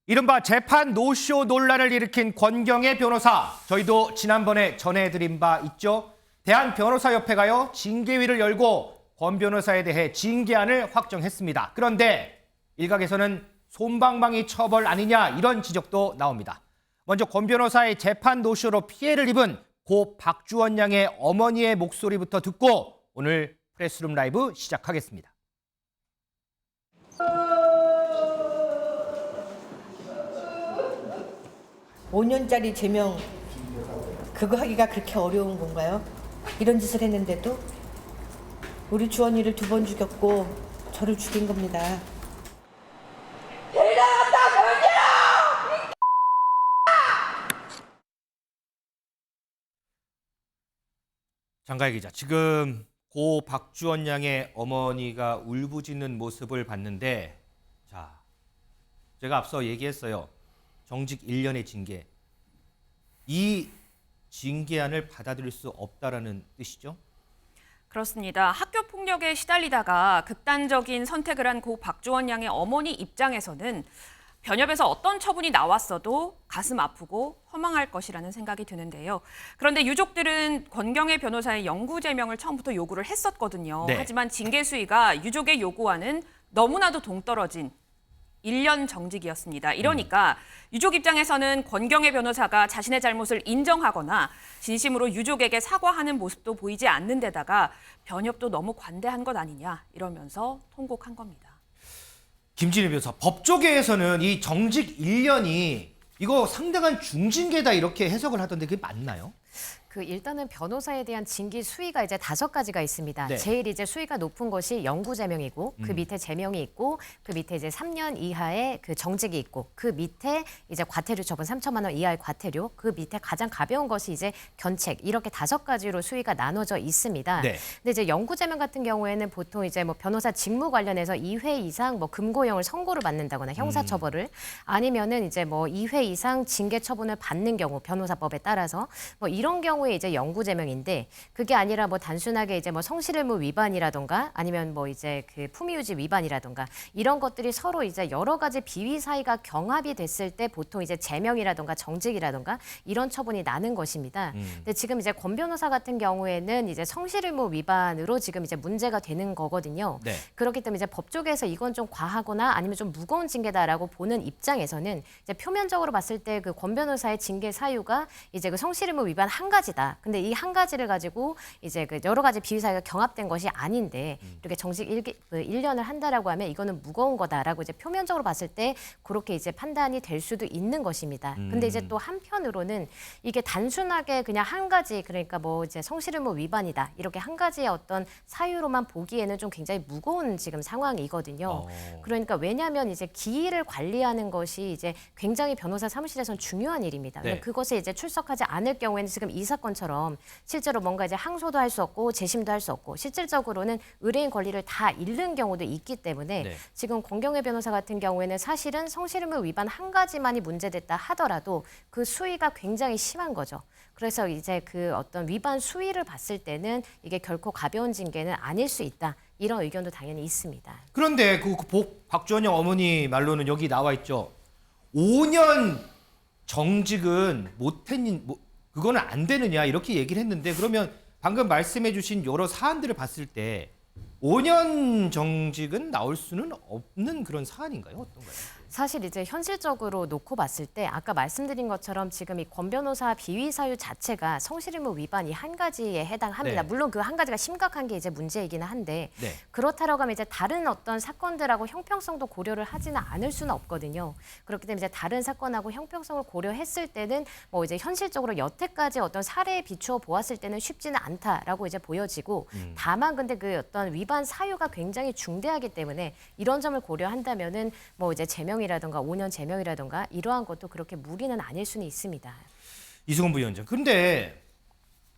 이른바 재판 노쇼 논란을 일으킨 권경의 변호사. 저희도 지난번에 전해드린 바 있죠. 대한변호사협회가요, 징계위를 열고 권 변호사에 대해 징계안을 확정했습니다. 그런데 일각에서는 솜방망이 처벌 아니냐 이런 지적도 나옵니다. 먼저 권 변호사의 재판 노쇼로 피해를 입은 고 박주원 양의 어머니의 목소리부터 듣고 오늘 프레스룸 라이브 시작하겠습니다. 5년짜리 제명 그거 하기가 그렇게 어려운 건가요? 이런 짓을 했는데도 우리 주원이를 2번 죽였고 저를 죽인 겁니다. 장가희 기자, 지금 고 박주원 양의 어머니가 울부짖는 모습을 봤는데, 자, 제가 앞서 얘기했어요. 정직 1년의 징계. 이 징계안을 받아들일 수 없다라는 뜻이죠? 그렇습니다. 학교 폭력에 시달리다가 극단적인 선택을 한 고 박주원 양의 어머니 입장에서는 변협에서 어떤 처분이 나왔어도 가슴 아프고 허망할 것이라는 생각이 드는데요. 그런데 유족들은 권경의 변호사의 영구 제명을 처음부터 요구를 했었거든요. 네. 하지만 징계 수위가 유족의 요구와는 너무나도 동떨어진 1년 정직이었습니다. 이러니까 유족 입장에서는 권경의 변호사가 자신의 잘못을 인정하거나 진심으로 유족에게 사과하는 모습도 보이지 않는 데다가 변협도 너무 관대한 것 아니냐 이러면서 통곡한 겁니다. 김진희 변호사, 법조계에서는 이 정직 1년이 이거 상당한 중징계다 이렇게 해석을 하던데 그게 맞나요? 일단은 변호사에 대한 징계 수위가 이제 5가지가 있습니다. 네. 제일 이제 수위가 높은 것이 영구 제명이고 그 밑에 제명이 있고 그 밑에 이제 3년 이하의 그 정직이 있고 그 밑에 이제 과태료 처분 3천만 원 이하의 과태료 그 밑에 가장 가벼운 것이 이제 견책 이렇게 5가지로 수위가 나눠져 있습니다. 네. 근데 이제 영구 제명 같은 경우에는 보통 이제 뭐 변호사 직무 관련해서 2회 이상 뭐 금고형을 선고를 받는다거나 형사처벌을 아니면은 이제 뭐 2회 이상 징계 처분을 받는 경우 변호사법에 따라서 뭐 이런 경우에 이제 영구 제명인데 그게 아니라 뭐 단순하게 이제 뭐 성실 의무 위반이라던가 아니면 뭐 이제 그 품위유지 위반이라던가 이런 것들이 서로 이제 여러 가지 비위 사이가 경합이 됐을 때 보통 이제 제명이라던가 정직이라던가 이런 처분이 나는 것입니다. 근데 지금 이제 권 변호사 같은 경우에는 이제 성실 의무 위반으로 지금 이제 문제가 되는 거거든요. 네. 그렇기 때문에 이제 법조계에서 이건 좀 과하거나 아니면 좀 무거운 징계다라고 보는 입장에서는 이제 표면적으로 봤을 때 그 권 변호사의 징계 사유가 이제 그 성실 의무 위반 한 가지다. 근데 이 한 가지를 가지고 이제 그 여러 가지 비위 사유가 경합된 것이 아닌데 이렇게 정직 1년을 한다라고 하면 이거는 무거운 거다라고 이제 표면적으로 봤을 때 그렇게 이제 판단이 될 수도 있는 것입니다. 근데 이제 또 한편으로는 이게 단순하게 그냥 한 가지 그러니까 뭐 이제 성실 의무 위반이다 이렇게 한 가지의 어떤 사유로만 보기에는 좀 굉장히 무거운 지금 상황이거든요. 그러니까 왜냐하면 이제 기일을 관리하는 것이 이제 굉장히 변호사 사무실에서는 중요한 일입니다. 네. 그것에 이제 출석하지 않을 경우에는 지금 이 사건처럼 실제로 뭔가 이제 항소도 할 수 없고 재심도 할 수 없고 실질적으로는 의뢰인 권리를 다 잃는 경우도 있기 때문에 네. 지금 권경의 변호사 같은 경우에는 사실은 성실 의무 위반 한 가지만이 문제됐다 하더라도 그 수위가 굉장히 심한 거죠. 그래서 이제 그 어떤 위반 수위를 봤을 때는 이게 결코 가벼운 징계는 아닐 수 있다. 이런 의견도 당연히 있습니다. 그런데 그 박주원 양 어머니 말로는 여기 나와 있죠. 5년 정직은 그거는 안 되느냐 이렇게 얘기를 했는데 그러면 방금 말씀해 주신 여러 사안들을 봤을 때 5년 정직은 나올 수는 없는 그런 사안인가요? 어떤가요? 사실 이제 현실적으로 놓고 봤을 때 아까 말씀드린 것처럼 지금 이 권 변호사 비위 사유 자체가 성실 의무 위반이 한 가지에 해당합니다. 네. 물론 그 한 가지가 심각한 게 이제 문제이기는 한데 네. 그렇다라고 하면 이제 다른 어떤 사건들하고 형평성도 고려를 하지는 않을 수는 없거든요. 그렇기 때문에 이제 다른 사건하고 형평성을 고려했을 때는 뭐 이제 현실적으로 여태까지 어떤 사례에 비추어 보았을 때는 쉽지는 않다라고 이제 보여지고 다만 근데 그 어떤 위반 사유가 굉장히 중대하기 때문에 이런 점을 고려한다면은 뭐 이제 제명이라든가 5년 제명이라든가 이러한 것도 그렇게 무리는 아닐 수는 있습니다. 이승훈 부위원장. 근데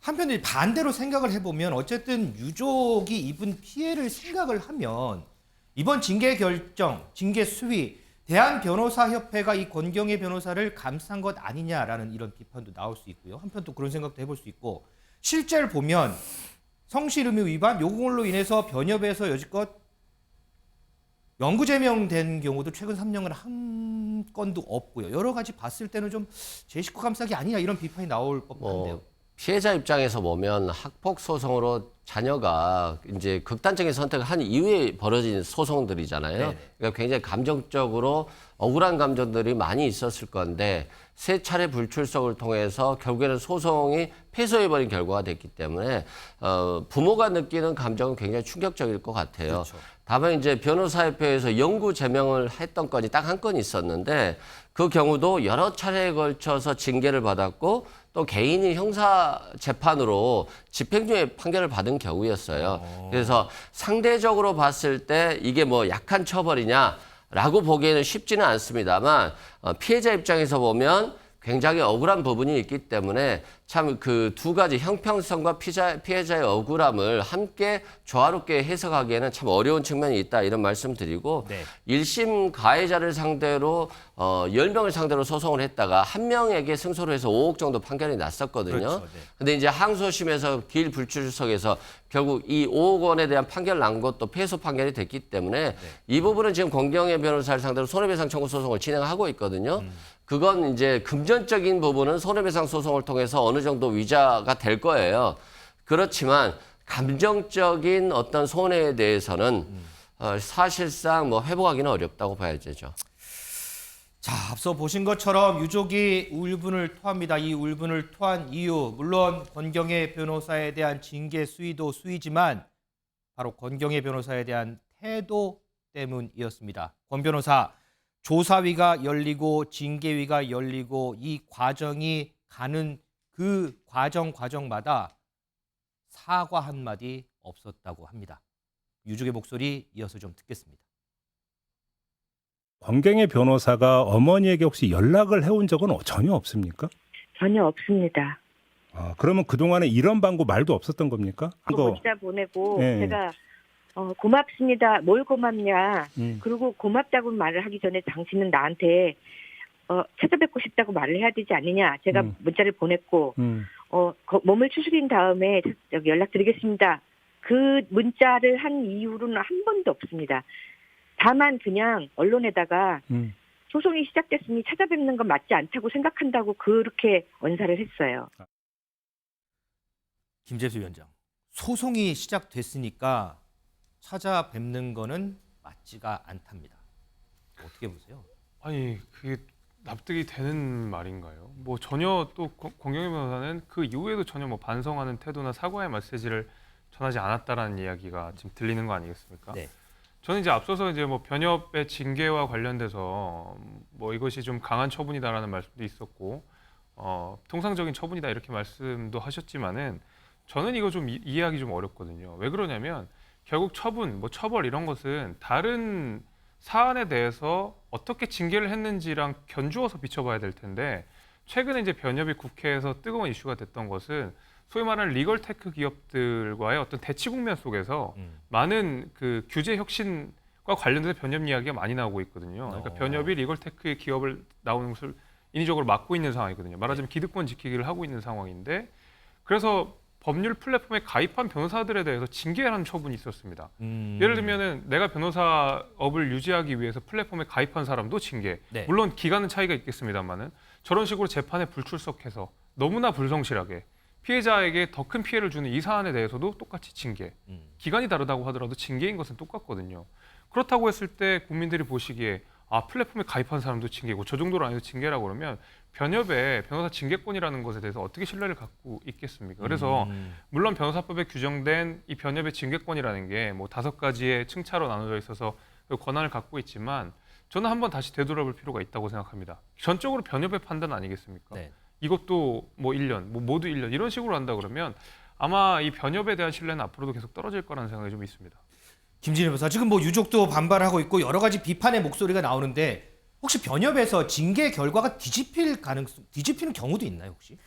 한편에 반대로 생각을 해보면 어쨌든 유족이 입은 피해를 생각을 하면 이번 징계 결정, 징계 수위, 대한변호사협회가 이 권경의 변호사를 감싼 것 아니냐라는 이런 비판도 나올 수 있고요. 한편 또 그런 생각도 해볼 수 있고 실제를 보면 성실 의무 위반 요걸로 인해서 변협에서 여지껏 영구 제명된 경우도 최근 3년을 한 한 건도 없고요. 여러 가지 봤을 때는 좀 제 식구 감싸기 아니냐 이런 비판이 나올 법한데요. 피해자 입장에서 보면 학폭 소송으로 자녀가 이제 극단적인 선택을 한 이후에 벌어진 소송들이잖아요. 네네. 그러니까 굉장히 감정적으로 억울한 감정들이 많이 있었을 건데 세 차례 불출석을 통해서 결국에는 소송이 패소해버린 결과가 됐기 때문에 부모가 느끼는 감정은 굉장히 충격적일 것 같아요. 그렇죠. 다만 이제 변호사협회에서 영구 제명을 했던 건이 딱 한 건 있었는데 그 경우도 여러 차례에 걸쳐서 징계를 받았고 또 개인이 형사 재판으로 집행유예 판결을 받은 경우였어요. 그래서 상대적으로 봤을 때 이게 뭐 약한 처벌이냐라고 보기에는 쉽지는 않습니다만 피해자 입장에서 보면 굉장히 억울한 부분이 있기 때문에 참 그 두 가지 형평성과 피해자의 억울함을 함께 조화롭게 해석하기에는 참 어려운 측면이 있다 이런 말씀 드리고 네. 1심 가해자를 상대로 10명을 상대로 소송을 했다가 한 명에게 승소를 해서 5억 정도 판결이 났었거든요. 그렇죠. 네. 근데 이제 항소심에서 기일 불출석에서 결국 이 5억 원에 대한 판결을 난 것도 패소 판결이 됐기 때문에 이 부분은 지금 권경혜 변호사를 상대로 손해배상 청구 소송을 진행하고 있거든요. 그건 이제 금전적인 부분은 손해배상 소송을 통해서 어느 정도 위자가 될 거예요. 그렇지만 감정적인 어떤 손해에 대해서는 사실상 뭐 회복하기는 어렵다고 봐야 되죠. 자, 앞서 보신 것처럼 유족이 울분을 토합니다. 이 울분을 토한 이유, 물론 권경혜 변호사에 대한 징계 수위도 수위지만 바로 권경혜 변호사에 대한 태도 때문이었습니다. 권 변호사, 조사위가 열리고 징계위가 열리고 이 과정이 가는 그 과정마다 사과 한마디 없었다고 합니다. 유족의 목소리 이어서 좀 듣겠습니다. 권경혜 변호사가 어머니에게 혹시 연락을 해온 적은 전혀 없습니까? 전혀 없습니다. 아, 그러면 그동안에 이런 방구 말도 없었던 겁니까? 문자 보내고 예. 제가 고맙습니다. 뭘 고맙냐. 음. 그리고 고맙다고 말을 하기 전에 당신은 나한테 찾아뵙고 싶다고 말을 해야 되지 않느냐. 제가 문자를 보냈고 몸을 추스린 다음에 연락드리겠습니다. 그 문자를 한 이후로는 한 번도 없습니다. 다만 그냥 언론에다가 소송이 시작됐으니 찾아뵙는 건 맞지 않다고 생각한다고 그렇게 언사를 했어요. 김재수 위원장, 소송이 시작됐으니까 찾아뵙는 거는 맞지가 않답니다. 어떻게 보세요? 아니 그게 납득이 되는 말인가요? 뭐 전혀 또 권경혜 변호사는 그 이후에도 전혀 뭐 반성하는 태도나 사과의 메시지를 전하지 않았다라는 이야기가 지금 들리는 거 아니겠습니까? 네. 저는 이제 앞서서 이제 뭐 변협의 징계와 관련돼서 뭐 이것이 좀 강한 처분이다라는 말씀도 있었고 통상적인 처분이다 이렇게 말씀도 하셨지만은 저는 이거 좀 이해하기 좀 어렵거든요. 왜 그러냐면 결국 처분, 뭐 처벌 이런 것은 다른 사안에 대해서 어떻게 징계를 했는지랑 견주어서 비춰봐야 될 텐데 최근에 이제 변협이 국회에서 뜨거운 이슈가 됐던 것은 소위 말하는 리걸테크 기업들과의 어떤 대치 국면 속에서 많은 그 규제 혁신과 관련돼서 변협 이야기가 많이 나오고 있거든요. 그러니까 변협이 리걸테크 기업을 나오는 것을 인위적으로 막고 있는 상황이거든요. 말하자면 기득권 지키기를 하고 있는 상황인데 그래서 법률 플랫폼에 가입한 변호사들에 대해서 징계하는 처분이 있었습니다. 예를 들면은 내가 변호사업을 유지하기 위해서 플랫폼에 가입한 사람도 징계. 네. 물론 기간은 차이가 있겠습니다만은 저런 식으로 재판에 불출석해서 너무나 불성실하게 피해자에게 더 큰 피해를 주는 이 사안에 대해서도 똑같이 징계. 기간이 다르다고 하더라도 징계인 것은 똑같거든요. 그렇다고 했을 때 국민들이 보시기에 플랫폼에 가입한 사람도 징계고 저 정도로 안 해도 징계라고 그러면 변협의 변호사 징계권이라는 것에 대해서 어떻게 신뢰를 갖고 있겠습니까? 그래서 물론 변호사법에 규정된 이 변협의 징계권이라는 게 뭐 5가지의 층차로 나눠져 있어서 그 권한을 갖고 있지만 저는 한번 다시 되돌아볼 필요가 있다고 생각합니다. 전적으로 변협의 판단 아니겠습니까? 네. 이것도 뭐 1년, 뭐 모두 1년 이런 식으로 한다 그러면 아마 이 변협에 대한 신뢰는 앞으로도 계속 떨어질 거라는 생각이 좀 있습니다. 김진일 변호사, 지금 뭐 유족도 반발하고 있고 여러 가지 비판의 목소리가 나오는데 혹시 변협에서 징계 결과가 뒤집히는 경우도 있나요, 혹시?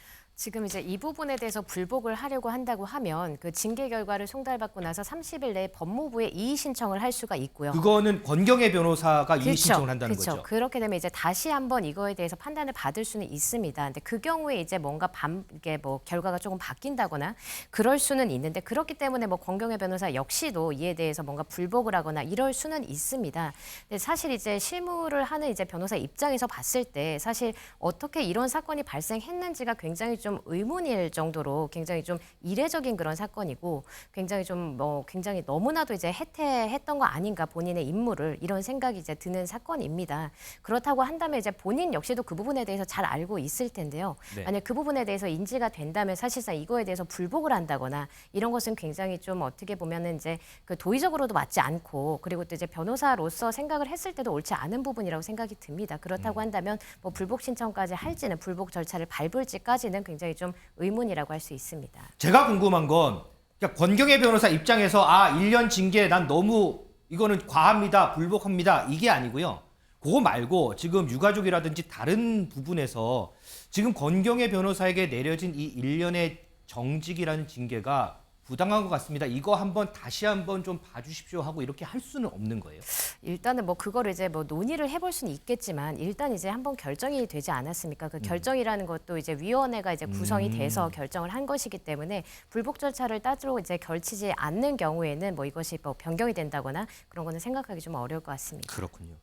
지금 이제 이 부분에 대해서 불복을 하려고 한다고 하면 그 징계 결과를 송달받고 나서 30일 내에 법무부에 이의 신청을 할 수가 있고요. 그거는 권경의 변호사가 이의 그렇죠. 신청을 한다는 그렇죠. 거죠. 그렇게 되면 이제 다시 한번 이거에 대해서 판단을 받을 수는 있습니다. 근데 그 경우에 이제 뭔가 이게 뭐 결과가 조금 바뀐다거나 그럴 수는 있는데 그렇기 때문에 뭐 권경의 변호사 역시도 이에 대해서 뭔가 불복을 하거나 이럴 수는 있습니다. 근데 사실 이제 실무를 하는 이제 변호사 입장에서 봤을 때 사실 어떻게 이런 사건이 발생했는지가 굉장히 좀 의문일 정도로 굉장히 좀 이례적인 그런 사건이고 굉장히 좀 굉장히 너무나도 이제 해태했던 거 아닌가 본인의 임무를 이런 생각이 이제 드는 사건입니다. 그렇다고 한다면 이제 본인 역시도 그 부분에 대해서 잘 알고 있을 텐데요. 네. 만약 그 부분에 대해서 인지가 된다면 사실상 이거에 대해서 불복을 한다거나 이런 것은 굉장히 좀 어떻게 보면은 이제 그 도의적으로도 맞지 않고 그리고 또 이제 변호사로서 생각을 했을 때도 옳지 않은 부분이라고 생각이 듭니다. 그렇다고 한다면 뭐 불복 신청까지 할지는 불복 절차를 밟을지까지는 굉장히 좀 의문이라고 할 수 있습니다. 제가 궁금한 건 그러니까 권경의 변호사 입장에서 1년 징계 난 너무 이거는 과합니다. 불복합니다. 이게 아니고요. 그거 말고 지금 유가족이라든지 다른 부분에서 지금 권경의 변호사에게 내려진 이 1년의 정직이라는 징계가 부당한 것 같습니다. 이거 다시 한번 좀 봐주십시오 하고 이렇게 할 수는 없는 거예요. 일단은 뭐 그거를 이제 뭐 논의를 해볼 수는 있겠지만 일단 이제 한번 결정이 되지 않았습니까? 그 결정이라는 것도 이제 위원회가 이제 구성이 돼서 결정을 한 것이기 때문에 불복 절차를 따로 이제 걸치지 않는 경우에는 뭐 이것이 뭐 변경이 된다거나 그런 거는 생각하기 좀 어려울 것 같습니다. 그렇군요.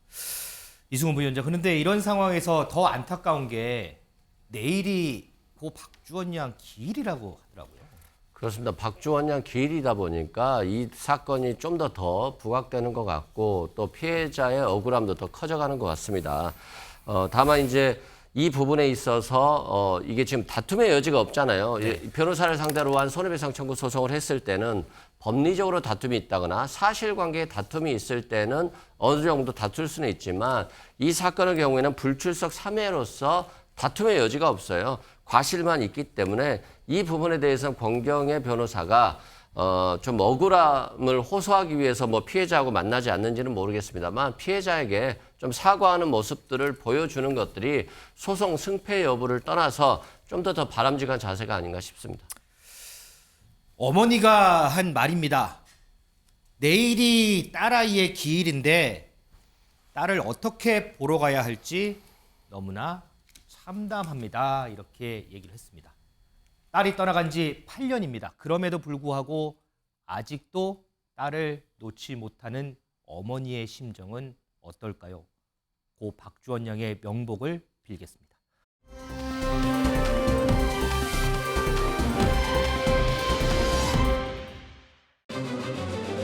이승훈 부위원장, 그런데 이런 상황에서 더 안타까운 게 내일이 고 박주원 양 기일이라고 하더라고요. 그렇습니다. 박주원 양 기일이다 보니까 이 사건이 좀 더 부각되는 것 같고 또 피해자의 억울함도 더 커져가는 것 같습니다. 다만 이제 이 부분에 있어서 이게 지금 다툼의 여지가 없잖아요. 네. 변호사를 상대로 한 손해배상 청구 소송을 했을 때는 법리적으로 다툼이 있다거나 사실관계에 다툼이 있을 때는 어느 정도 다툴 수는 있지만 이 사건의 경우에는 불출석 3회로서 다툼의 여지가 없어요. 과실만 있기 때문에 이 부분에 대해서는 권경의 변호사가 좀 억울함을 호소하기 위해서 뭐 피해자하고 만나지 않는지는 모르겠습니다만 피해자에게 좀 사과하는 모습들을 보여주는 것들이 소송 승패 여부를 떠나서 좀 더 바람직한 자세가 아닌가 싶습니다. 어머니가 한 말입니다. 내일이 딸아이의 기일인데 딸을 어떻게 보러 가야 할지 너무나 참담합니다. 이렇게 얘기를 했습니다. 딸이 떠나간 지 8년입니다. 그럼에도 불구하고 아직도 딸을 놓지 못하는 어머니의 심정은 어떨까요? 고 박주원 양의 명복을 빌겠습니다.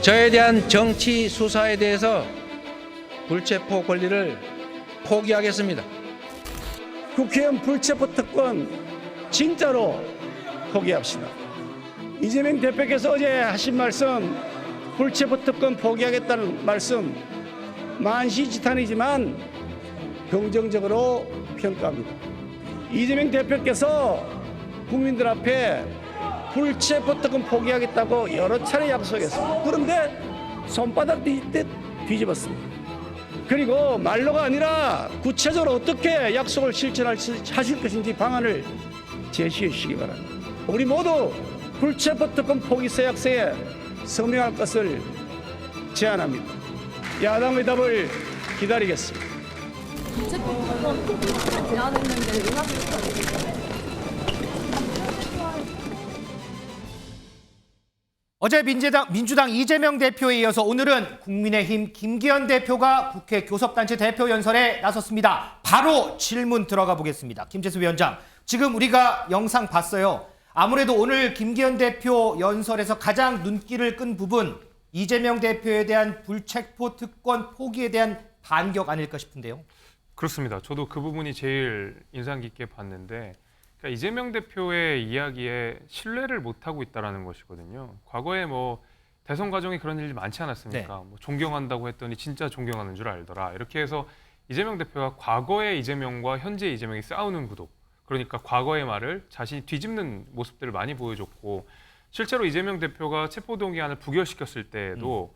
저에 대한 정치 수사에 대해서 불체포 권리를 포기하겠습니다. 국회의원 불체포 특권 진짜로 포기합시다. 이재명 대표께서 어제 하신 말씀, 불체포 특권 포기하겠다는 말씀 만시지탄이지만 긍정적으로 평가합니다. 이재명 대표께서 국민들 앞에 불체포 특권 포기하겠다고 여러 차례 약속했습니다. 그런데 손바닥 뒤집듯 뒤집었습니다. 그리고 말로가 아니라 구체적으로 어떻게 약속을 실천하실 것인지 방안을 제시해 주시기 바랍니다. 우리 모두 불체포 특권 포기 서약서에 서명할 것을 제안합니다. 야당의 답을 기다리겠습니다. 어제 민주당 이재명 대표에 이어서 오늘은 국민의힘 김기현 대표가 국회 교섭단체 대표 연설에 나섰습니다. 바로 질문 들어가 보겠습니다. 김재수 위원장, 지금 우리가 영상 봤어요. 아무래도 오늘 김기현 대표 연설에서 가장 눈길을 끈 부분, 이재명 대표에 대한 불체포 특권 포기에 대한 반격 아닐까 싶은데요. 그렇습니다. 저도 그 부분이 제일 인상 깊게 봤는데 그러니까 이재명 대표의 이야기에 신뢰를 못하고 있다는 것이거든요. 과거에 뭐 대선 과정에 그런 일이 많지 않았습니까? 네. 뭐 존경한다고 했더니 진짜 존경하는 줄 알더라. 이렇게 해서 이재명 대표가 과거의 이재명과 현재 이재명이 싸우는 구도, 그러니까 과거의 말을 자신이 뒤집는 모습들을 많이 보여줬고 실제로 이재명 대표가 체포동의안을 부결시켰을 때에도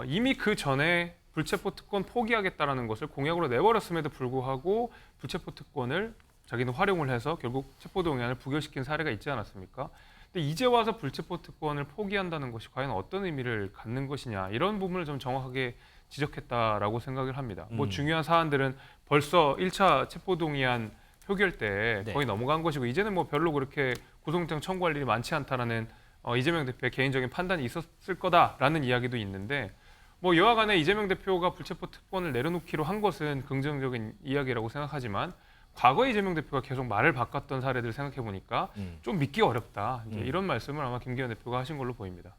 이미 그 전에 불체포 특권 포기하겠다라는 것을 공약으로 내버렸음에도 불구하고 불체포 특권을 자기는 활용을 해서 결국 체포동의안을 부결시킨 사례가 있지 않았습니까? 근데 이제 와서 불체포 특권을 포기한다는 것이 과연 어떤 의미를 갖는 것이냐 이런 부분을 좀 정확하게 지적했다라고 생각을 합니다. 뭐 중요한 사안들은 벌써 1차 체포동의안 표결 때 거의 넘어간 것이고 이제는 뭐 별로 그렇게 구속영장 청구할 일이 많지 않다라는 이재명 대표의 개인적인 판단이 있었을 거다라는 이야기도 있는데 뭐 여하간에 이재명 대표가 불체포 특권을 내려놓기로 한 것은 긍정적인 이야기라고 생각하지만 과거에 이재명 대표가 계속 말을 바꿨던 사례들 생각해 보니까 좀 믿기 어렵다. 이제 이런 말씀을 아마 김기현 대표가 하신 걸로 보입니다.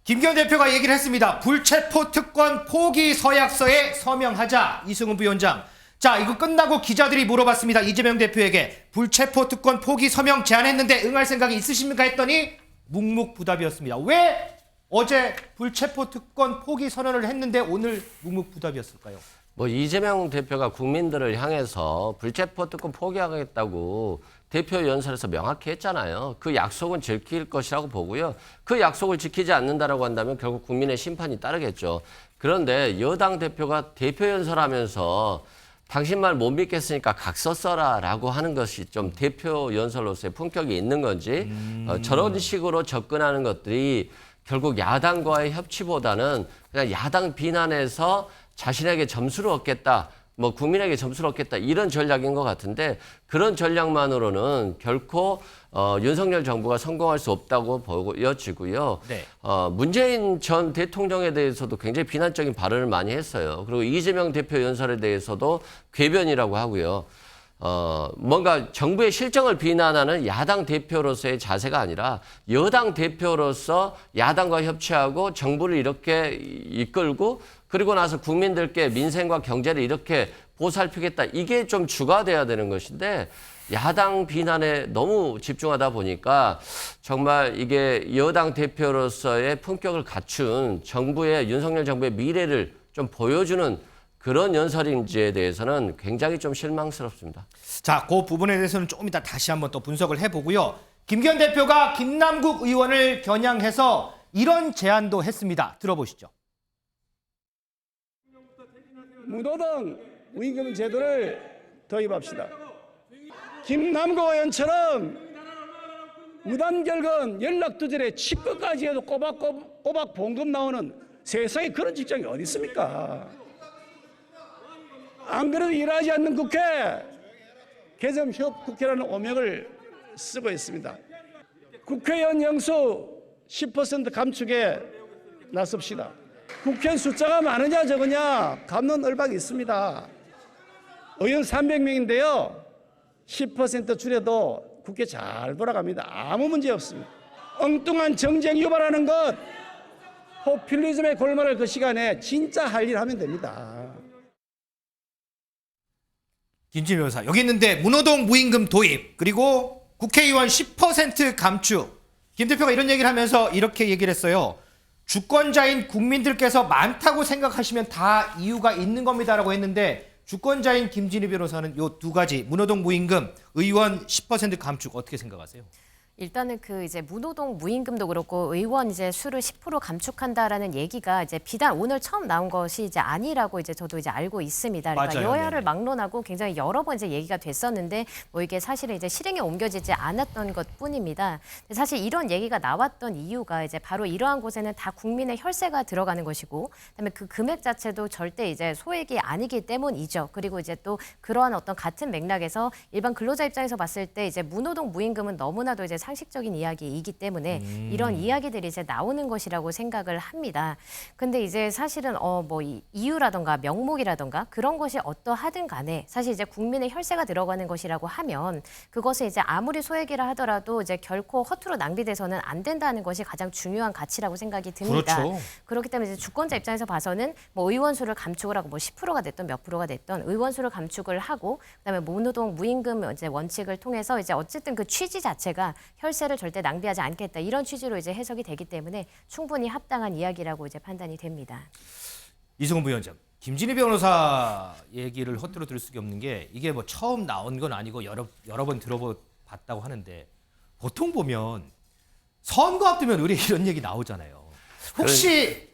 김기현 대표가 얘기를 했습니다. 불체포 특권 포기 서약서에 서명하자. 이승훈 부위원장. 자, 이거 끝나고 기자들이 물어봤습니다. 이재명 대표에게 불체포 특권 포기 서명 제안했는데 응할 생각이 있으십니까? 했더니 묵묵부답이었습니다. 왜 어제 불체포 특권 포기 선언을 했는데 오늘 묵묵부답이었을까요? 뭐 이재명 대표가 국민들을 향해서 불체포 특권 포기하겠다고 대표 연설에서 명확히 했잖아요. 그 약속은 지킬 것이라고 보고요. 그 약속을 지키지 않는다라고 한다면 결국 국민의 심판이 따르겠죠. 그런데 여당 대표가 대표 연설하면서 당신 말 못 믿겠으니까 각서 써라라고 하는 것이 좀 대표 연설로서의 품격이 있는 건지 저런 식으로 접근하는 것들이 결국 야당과의 협치보다는 그냥 야당 비난에서 자신에게 점수를 얻겠다, 뭐 국민에게 점수를 얻겠다 이런 전략인 것 같은데 그런 전략만으로는 결코 윤석열 정부가 성공할 수 없다고 보여지고요. 네. 문재인 전 대통령에 대해서도 굉장히 비난적인 발언을 많이 했어요. 그리고 이재명 대표 연설에 대해서도 궤변이라고 하고요. 뭔가 정부의 실정을 비난하는 야당 대표로서의 자세가 아니라 여당 대표로서 야당과 협치하고 정부를 이렇게 이끌고 그리고 나서 국민들께 민생과 경제를 이렇게 보살피겠다. 이게 좀 주가 돼야 되는 것인데 야당 비난에 너무 집중하다 보니까 정말 이게 여당 대표로서의 품격을 갖춘 정부의 윤석열 정부의 미래를 좀 보여주는 그런 연설인지에 대해서는 굉장히 좀 실망스럽습니다. 자, 그 부분에 대해서는 조금 이따 다시 한번 또 분석을 해보고요. 김기현 대표가 김남국 의원을 겨냥해서 이런 제안도 했습니다. 들어보시죠. 무노동 무임금 제도를 도입합시다. 김남국 의원처럼 무단결근 연락두절에 치과까지 해도 꼬박 봉급 나오는 세상에 그런 직장이 어디 있습니까? 안 그래도 일하지 않는 국회, 개점협 국회라는 오명을 쓰고 있습니다. 국회의원 영수 10% 감축에 나섭시다. 국회 숫자가 많으냐 적으냐 갑론을박이 있습니다. 의원 300명인데요. 10% 줄여도 국회 잘 돌아갑니다. 아무 문제 없습니다. 엉뚱한 정쟁 유발하는 것, 포퓰리즘의 골마를 그 시간에 진짜 할 일 하면 됩니다. 김진일 변호사, 여기 있는데 무노동 무임금 도입 그리고 국회의원 10% 감축. 김 대표가 이런 얘기를 하면서 이렇게 얘기를 했어요. 주권자인 국민들께서 많다고 생각하시면 다 이유가 있는 겁니다라고 했는데 주권자인 김진희 변호사는 요 두 가지 무노동 무임금, 의원 10% 감축 어떻게 생각하세요? 일단은 그 이제 무노동 무임금도 그렇고 의원 이제 수를 10% 감축한다라는 얘기가 이제 비단 오늘 처음 나온 것이 이제 아니라고 이제 저도 이제 알고 있습니다. 그러니까 맞아요. 여야를 네네. 막론하고 굉장히 여러 번 이제 얘기가 됐었는데 뭐 이게 사실은 이제 실행에 옮겨지지 않았던 것뿐입니다. 사실 이런 얘기가 나왔던 이유가 이제 바로 이러한 곳에는 다 국민의 혈세가 들어가는 것이고, 그다음에 그 금액 자체도 절대 이제 소액이 아니기 때문이죠. 그리고 이제 또 그러한 어떤 같은 맥락에서 일반 근로자 입장에서 봤을 때 이제 무노동 무임금은 너무나도 이제 상식적인 이야기이기 때문에 이런 이야기들이 이제 나오는 것이라고 생각을 합니다. 근데 이제 사실은 뭐 이유라던가 명목이라던가 그런 것이 어떠하든 간에 사실 이제 국민의 혈세가 들어가는 것이라고 하면 그것을 이제 아무리 소액이라 하더라도 이제 결코 허투루 낭비돼서는 안 된다는 것이 가장 중요한 가치라고 생각이 듭니다. 그렇죠. 그렇기 때문에 이제 주권자 입장에서 봐서는 뭐 의원 수를 감축을 하고 뭐 10%가 됐던 몇 프로가 됐던 의원 수를 감축을 하고 그다음에 무노동 무임금 이제 원칙을 통해서 이제 어쨌든 그 취지 자체가 혈세를 절대 낭비하지 않겠다 이런 취지로 이제 해석이 되기 때문에 충분히 합당한 이야기라고 이제 판단이 됩니다. 이승훈 부위원장, 김진희 변호사 얘기를 허투루 들을 수가 없는 게 이게 뭐 처음 나온 건 아니고 여러 번 들어봤다고 하는데 보통 보면 선거 앞두면 우리 이런 얘기 나오잖아요. 혹시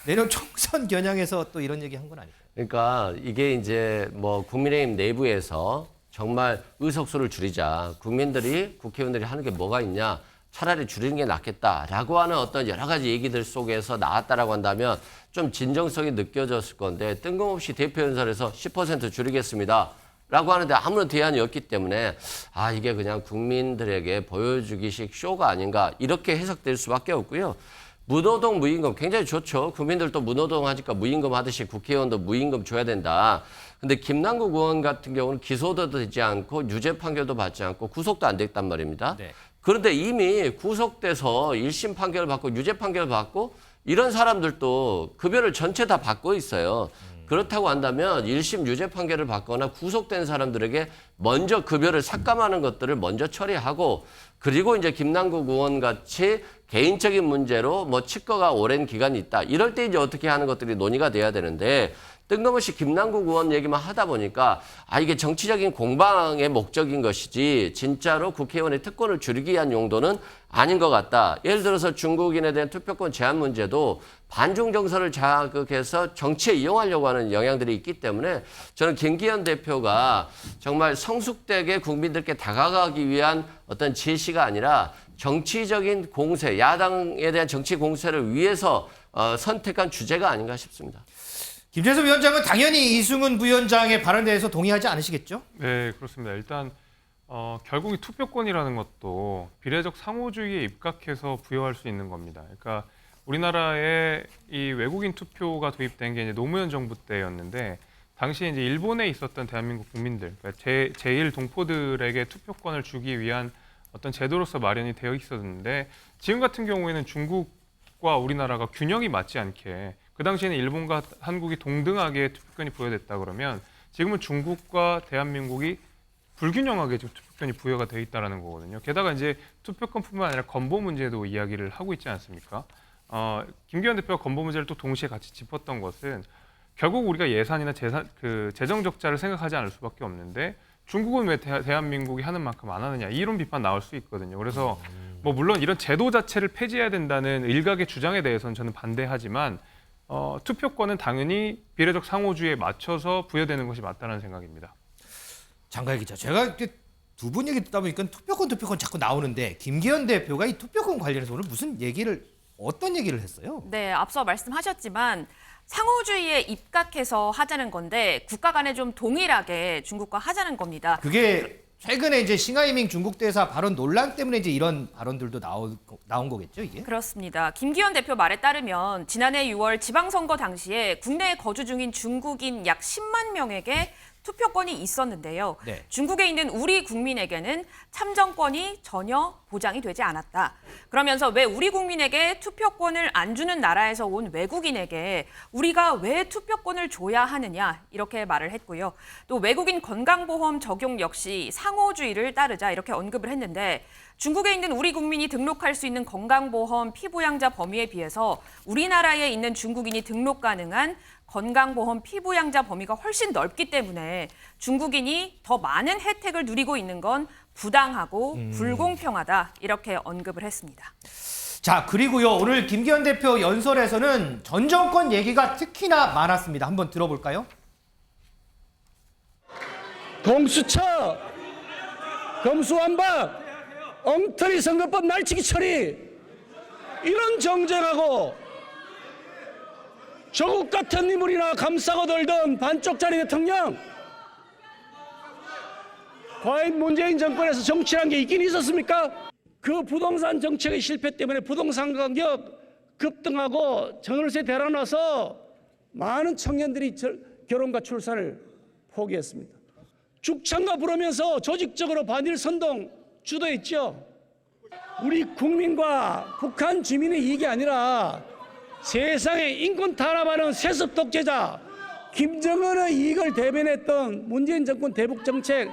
내년 총선 겨냥해서 또 이런 얘기 한 건 아닐까요? 그러니까 이게 이제 뭐 국민의힘 내부에서 정말 의석수를 줄이자. 국민들이 국회의원들이 하는 게 뭐가 있냐. 차라리 줄이는 게 낫겠다라고 하는 어떤 여러 가지 얘기들 속에서 나왔다라고 한다면 좀 진정성이 느껴졌을 건데 뜬금없이 대표 연설에서 10% 줄이겠습니다. 라고 하는데 아무런 대안이 없기 때문에 이게 그냥 국민들에게 보여주기식 쇼가 아닌가 이렇게 해석될 수밖에 없고요. 무노동 무임금 굉장히 좋죠. 국민들도 무노동 하니까 무임금 하듯이 국회의원도 무임금 줘야 된다. 근데 김남국 의원 같은 경우는 기소도 되지 않고 유죄 판결도 받지 않고 구속도 안 됐단 말입니다. 네. 그런데 이미 구속돼서 1심 판결을 받고 유죄 판결을 받고 이런 사람들도 급여를 전체 다 받고 있어요. 그렇다고 한다면 1심 유죄 판결을 받거나 구속된 사람들에게 먼저 급여를 삭감하는 것들을 먼저 처리하고 그리고 이제 김남국 의원 같이 개인적인 문제로 뭐 치과가 오랜 기간이 있다. 이럴 때 이제 어떻게 하는 것들이 논의가 돼야 되는데 뜬금없이 김남국 의원 얘기만 하다 보니까 이게 정치적인 공방의 목적인 것이지 진짜로 국회의원의 특권을 줄이기 위한 용도는 아닌 것 같다. 예를 들어서 중국인에 대한 투표권 제한 문제도 반중 정서를 자극해서 정치에 이용하려고 하는 영향들이 있기 때문에 저는 김기현 대표가 정말 성숙되게 국민들께 다가가기 위한 어떤 제시가 아니라 정치적인 공세, 야당에 대한 정치 공세를 위해서 선택한 주제가 아닌가 싶습니다. 김재섭 위원장은 당연히 이승훈 부위원장의 발언에 대해서 동의하지 않으시겠죠? 네, 그렇습니다. 일단 결국 이 투표권이라는 것도 비례적 상호주의에 입각해서 부여할 수 있는 겁니다. 그러니까 우리나라에 이 외국인 투표가 도입된 게 이제 노무현 정부 때였는데 당시에 이제 일본에 있었던 대한민국 국민들, 그러니까 제1 동포들에게 투표권을 주기 위한 어떤 제도로서 마련이 되어 있었는데 지금 같은 경우에는 중국과 우리나라가 균형이 맞지 않게 그 당시에는 일본과 한국이 동등하게 투표권이 부여됐다 그러면 지금은 중국과 대한민국이 불균형하게 지금 투표권이 부여가 돼 있다는 거거든요. 게다가 이제 투표권뿐만 아니라 건보 문제도 이야기를 하고 있지 않습니까? 김기현 대표가 건보 문제를 또 동시에 같이 짚었던 것은 결국 우리가 예산이나 재정 적자를 생각하지 않을 수밖에 없는데 중국은 왜 대한민국이 하는 만큼 안 하느냐 이런 비판 나올 수 있거든요. 그래서 뭐 물론 이런 제도 자체를 폐지해야 된다는 일각의 주장에 대해서는 저는 반대하지만 투표권은 당연히 비례적 상호주의에 맞춰서 부여되는 것이 맞다는 생각입니다. 장가희 기자, 제가 두 분 얘기 듣다 보니까 투표권 자꾸 나오는데 김기현 대표가 이 투표권 관련해서 오늘 어떤 얘기를 했어요? 네, 앞서 말씀하셨지만 상호주의에 입각해서 하자는 건데 국가 간에 좀 동일하게 중국과 하자는 겁니다. 그게 최근에 이제 싱하이밍 중국 대사 발언 논란 때문에 이제 이런 발언들도 나온 거겠죠, 이게? 그렇습니다. 김기현 대표 말에 따르면 지난해 6월 지방선거 당시에 국내에 거주 중인 중국인 약 10만 명에게 투표권이 있었는데요. 네. 중국에 있는 우리 국민에게는 참정권이 전혀 보장이 되지 않았다. 그러면서 왜 우리 국민에게 투표권을 안 주는 나라에서 온 외국인에게 우리가 왜 투표권을 줘야 하느냐 이렇게 말을 했고요. 또 외국인 건강보험 적용 역시 상호주의를 따르자 이렇게 언급을 했는데 중국에 있는 우리 국민이 등록할 수 있는 건강보험 피부양자 범위에 비해서 우리나라에 있는 중국인이 등록 가능한 건강보험 피부양자 범위가 훨씬 넓기 때문에 중국인이 더 많은 혜택을 누리고 있는 건 부당하고 불공평하다 이렇게 언급을 했습니다. 자, 그리고요. 오늘 김기현 대표 연설에서는 전 정권 얘기가 특히나 많았습니다. 한번 들어볼까요? 공수처, 검수완박, 엉터리 선거법 날치기 처리 이런 정쟁하고 조국 같은 인물이나 감싸고 돌던 반쪽짜리 대통령 과연 문재인 정권에서 정치란 게 있긴 있었습니까? 그 부동산 정책의 실패 때문에 부동산 가격 급등하고 전월세 대란와서 많은 청년들이 결혼과 출산을 포기했습니다. 죽창가 부르면서 조직적으로 반일 선동 주도했죠. 우리 국민과 북한 주민의 이익이 아니라 세상의 인권 탄압하는 세습 독재자 김정은의 이익을 대변했던 문재인 정권 대북 정책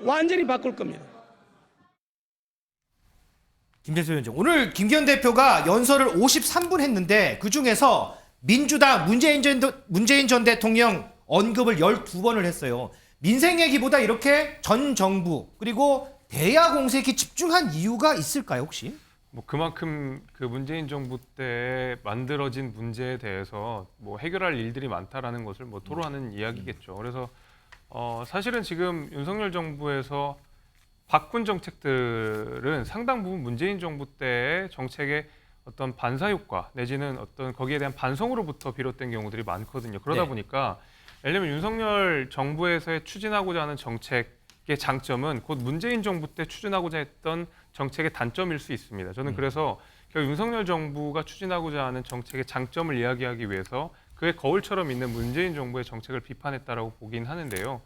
완전히 바꿀 겁니다. 김재섭 위원장, 오늘 김기현 대표가 연설을 53분 했는데 그중에서 민주당 문재인 전 대통령 언급을 12번을 했어요. 민생 얘기보다 이렇게 전 정부 그리고 대야 공세에 집중한 이유가 있을까요, 혹시? 뭐 그만큼 그 문재인 정부 때 만들어진 문제에 대해서 뭐 해결할 일들이 많다라는 것을 뭐 토로하는 이야기겠죠. 그래서 사실은 지금 윤석열 정부에서 바꾼 정책들은 상당 부분 문재인 정부 때의 정책의 어떤 반사 효과 내지는 어떤 거기에 대한 반성으로부터 비롯된 경우들이 많거든요. 그러다 네. 보니까 예를 들면 윤석열 정부에서의 추진하고자 하는 정책의 장점은 곧 문재인 정부 때 추진하고자 했던 정책의 단점일 수 있습니다. 저는 그래서 결국 윤석열 정부가 추진하고자 하는 정책의 장점을 이야기하기 위해서 그의 거울처럼 있는 문재인 정부의 정책을 비판했다라고 보긴 하는데요.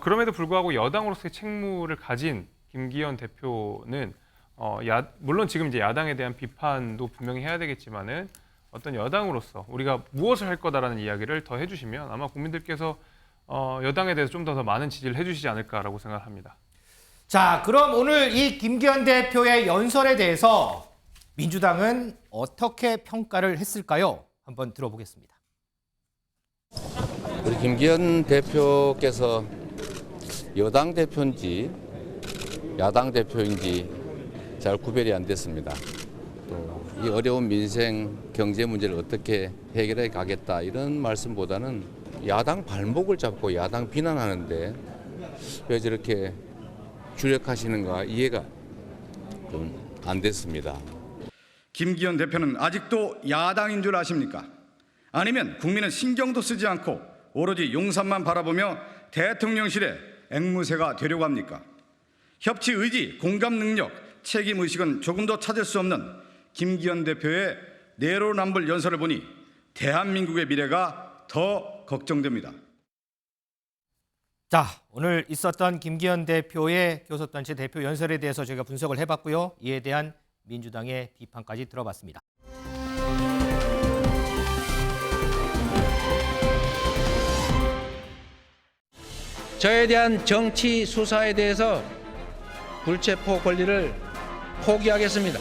그럼에도 불구하고 여당으로서의 책무를 가진 김기현 대표는 물론 지금 이제 야당에 대한 비판도 분명히 해야 되겠지만은 어떤 여당으로서 우리가 무엇을 할 거다라는 이야기를 더 해주시면 아마 국민들께서 여당에 대해서 좀 더 많은 지지를 해주시지 않을까라고 생각합니다. 자, 그럼 오늘 이 김기현 대표의 연설에 대해서 민주당은 어떻게 평가를 했을까요? 한번 들어보겠습니다. 우리 김기현 대표께서 여당 대표인지 야당 대표인지 잘 구별이 안 됐습니다. 또 이 어려운 민생 경제 문제를 어떻게 해결해 가겠다 이런 말씀보다는 야당 발목을 잡고 야당 비난하는데 왜 저렇게 주력하시는가 이해가 좀 안 됐습니다. 김기현 대표는 아직도 야당인 줄 아십니까? 아니면 국민은 신경도 쓰지 않고 오로지 용산만 바라보며 대통령실에 앵무새가 되려고 합니까? 협치 의지, 공감 능력, 책임 의식은 조금도 찾을 수 없는 김기현 대표의 내로남불 연설을 보니 대한민국의 미래가 더 걱정됩니다. 자, 오늘 있었던 김기현 대표의 교섭단체 대표 연설에 대해서 저희가 분석을 해봤고요. 이에 대한 민주당의 비판까지 들어봤습니다. 저에 대한 정치 수사에 대해서 불체포 권리를 포기하겠습니다.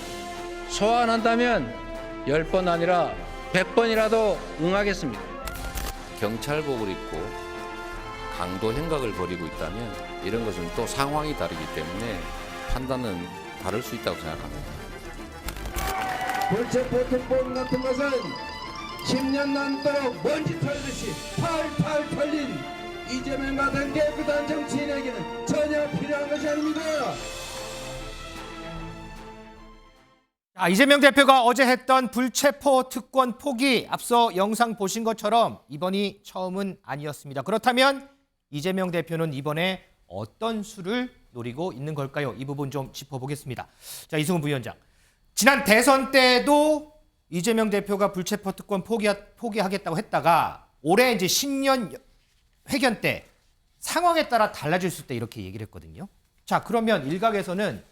소환한다면 10번 아니라 100번이라도 응하겠습니다. 경찰복을 입고 강도 행각을 벌이고 있다면 이런 것은 또 상황이 다르기 때문에 판단은 다를 수 있다고 생각합니다. 불체포 특권 같은 것은 10년 남도록 먼지 털듯이 팔팔 털린 이재명 같은 깨끗한 정치인에게는 전혀 필요한 것이 아닙니다. 자, 이재명 대표가 어제 했던 불체포 특권 포기, 앞서 영상 보신 것처럼 이번이 처음은 아니었습니다. 그렇다면 이재명 대표는 이번에 어떤 수를 노리고 있는 걸까요? 이 부분 좀 짚어보겠습니다. 자, 이승훈 부위원장. 지난 대선 때도 이재명 대표가 불체포 특권 포기하겠다고 했다가 올해 이제 신년 회견 때 상황에 따라 달라질 수 있다 이렇게 얘기를 했거든요. 자, 그러면 일각에서는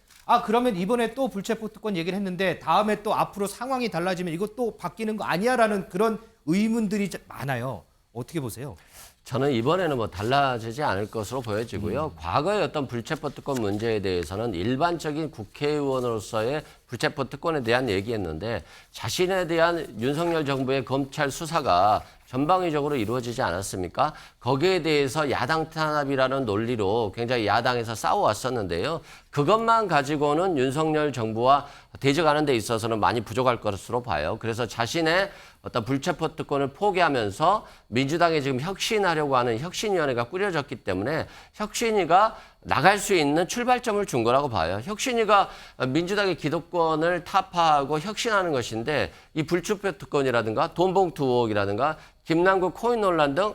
그러면 이번에 또 불체포 특권 얘기를 했는데 다음에 또 앞으로 상황이 달라지면 이것도 바뀌는 거 아니야라는 그런 의문들이 많아요. 어떻게 보세요? 저는 이번에는 뭐 달라지지 않을 것으로 보여지고요. 과거의 어떤 불체포 특권 문제에 대해서는 일반적인 국회의원으로서의 불체포 특권에 대한 얘기했는데 자신에 대한 윤석열 정부의 검찰 수사가 전방위적으로 이루어지지 않았습니까? 거기에 대해서 야당 탄압이라는 논리로 굉장히 야당에서 싸워왔었는데요. 그것만 가지고는 윤석열 정부와 대적하는 데 있어서는 많이 부족할 것으로 봐요. 그래서 자신의 어떤 불체포 특권을 포기하면서 민주당에 지금 혁신하려고 하는 혁신위원회가 꾸려졌기 때문에 혁신위가 나갈 수 있는 출발점을 준 거라고 봐요. 혁신위가 민주당의 기득권을 타파하고 혁신하는 것인데 이 불체포 특권이라든가 돈봉투 의혹이라든가 김남국 코인 논란 등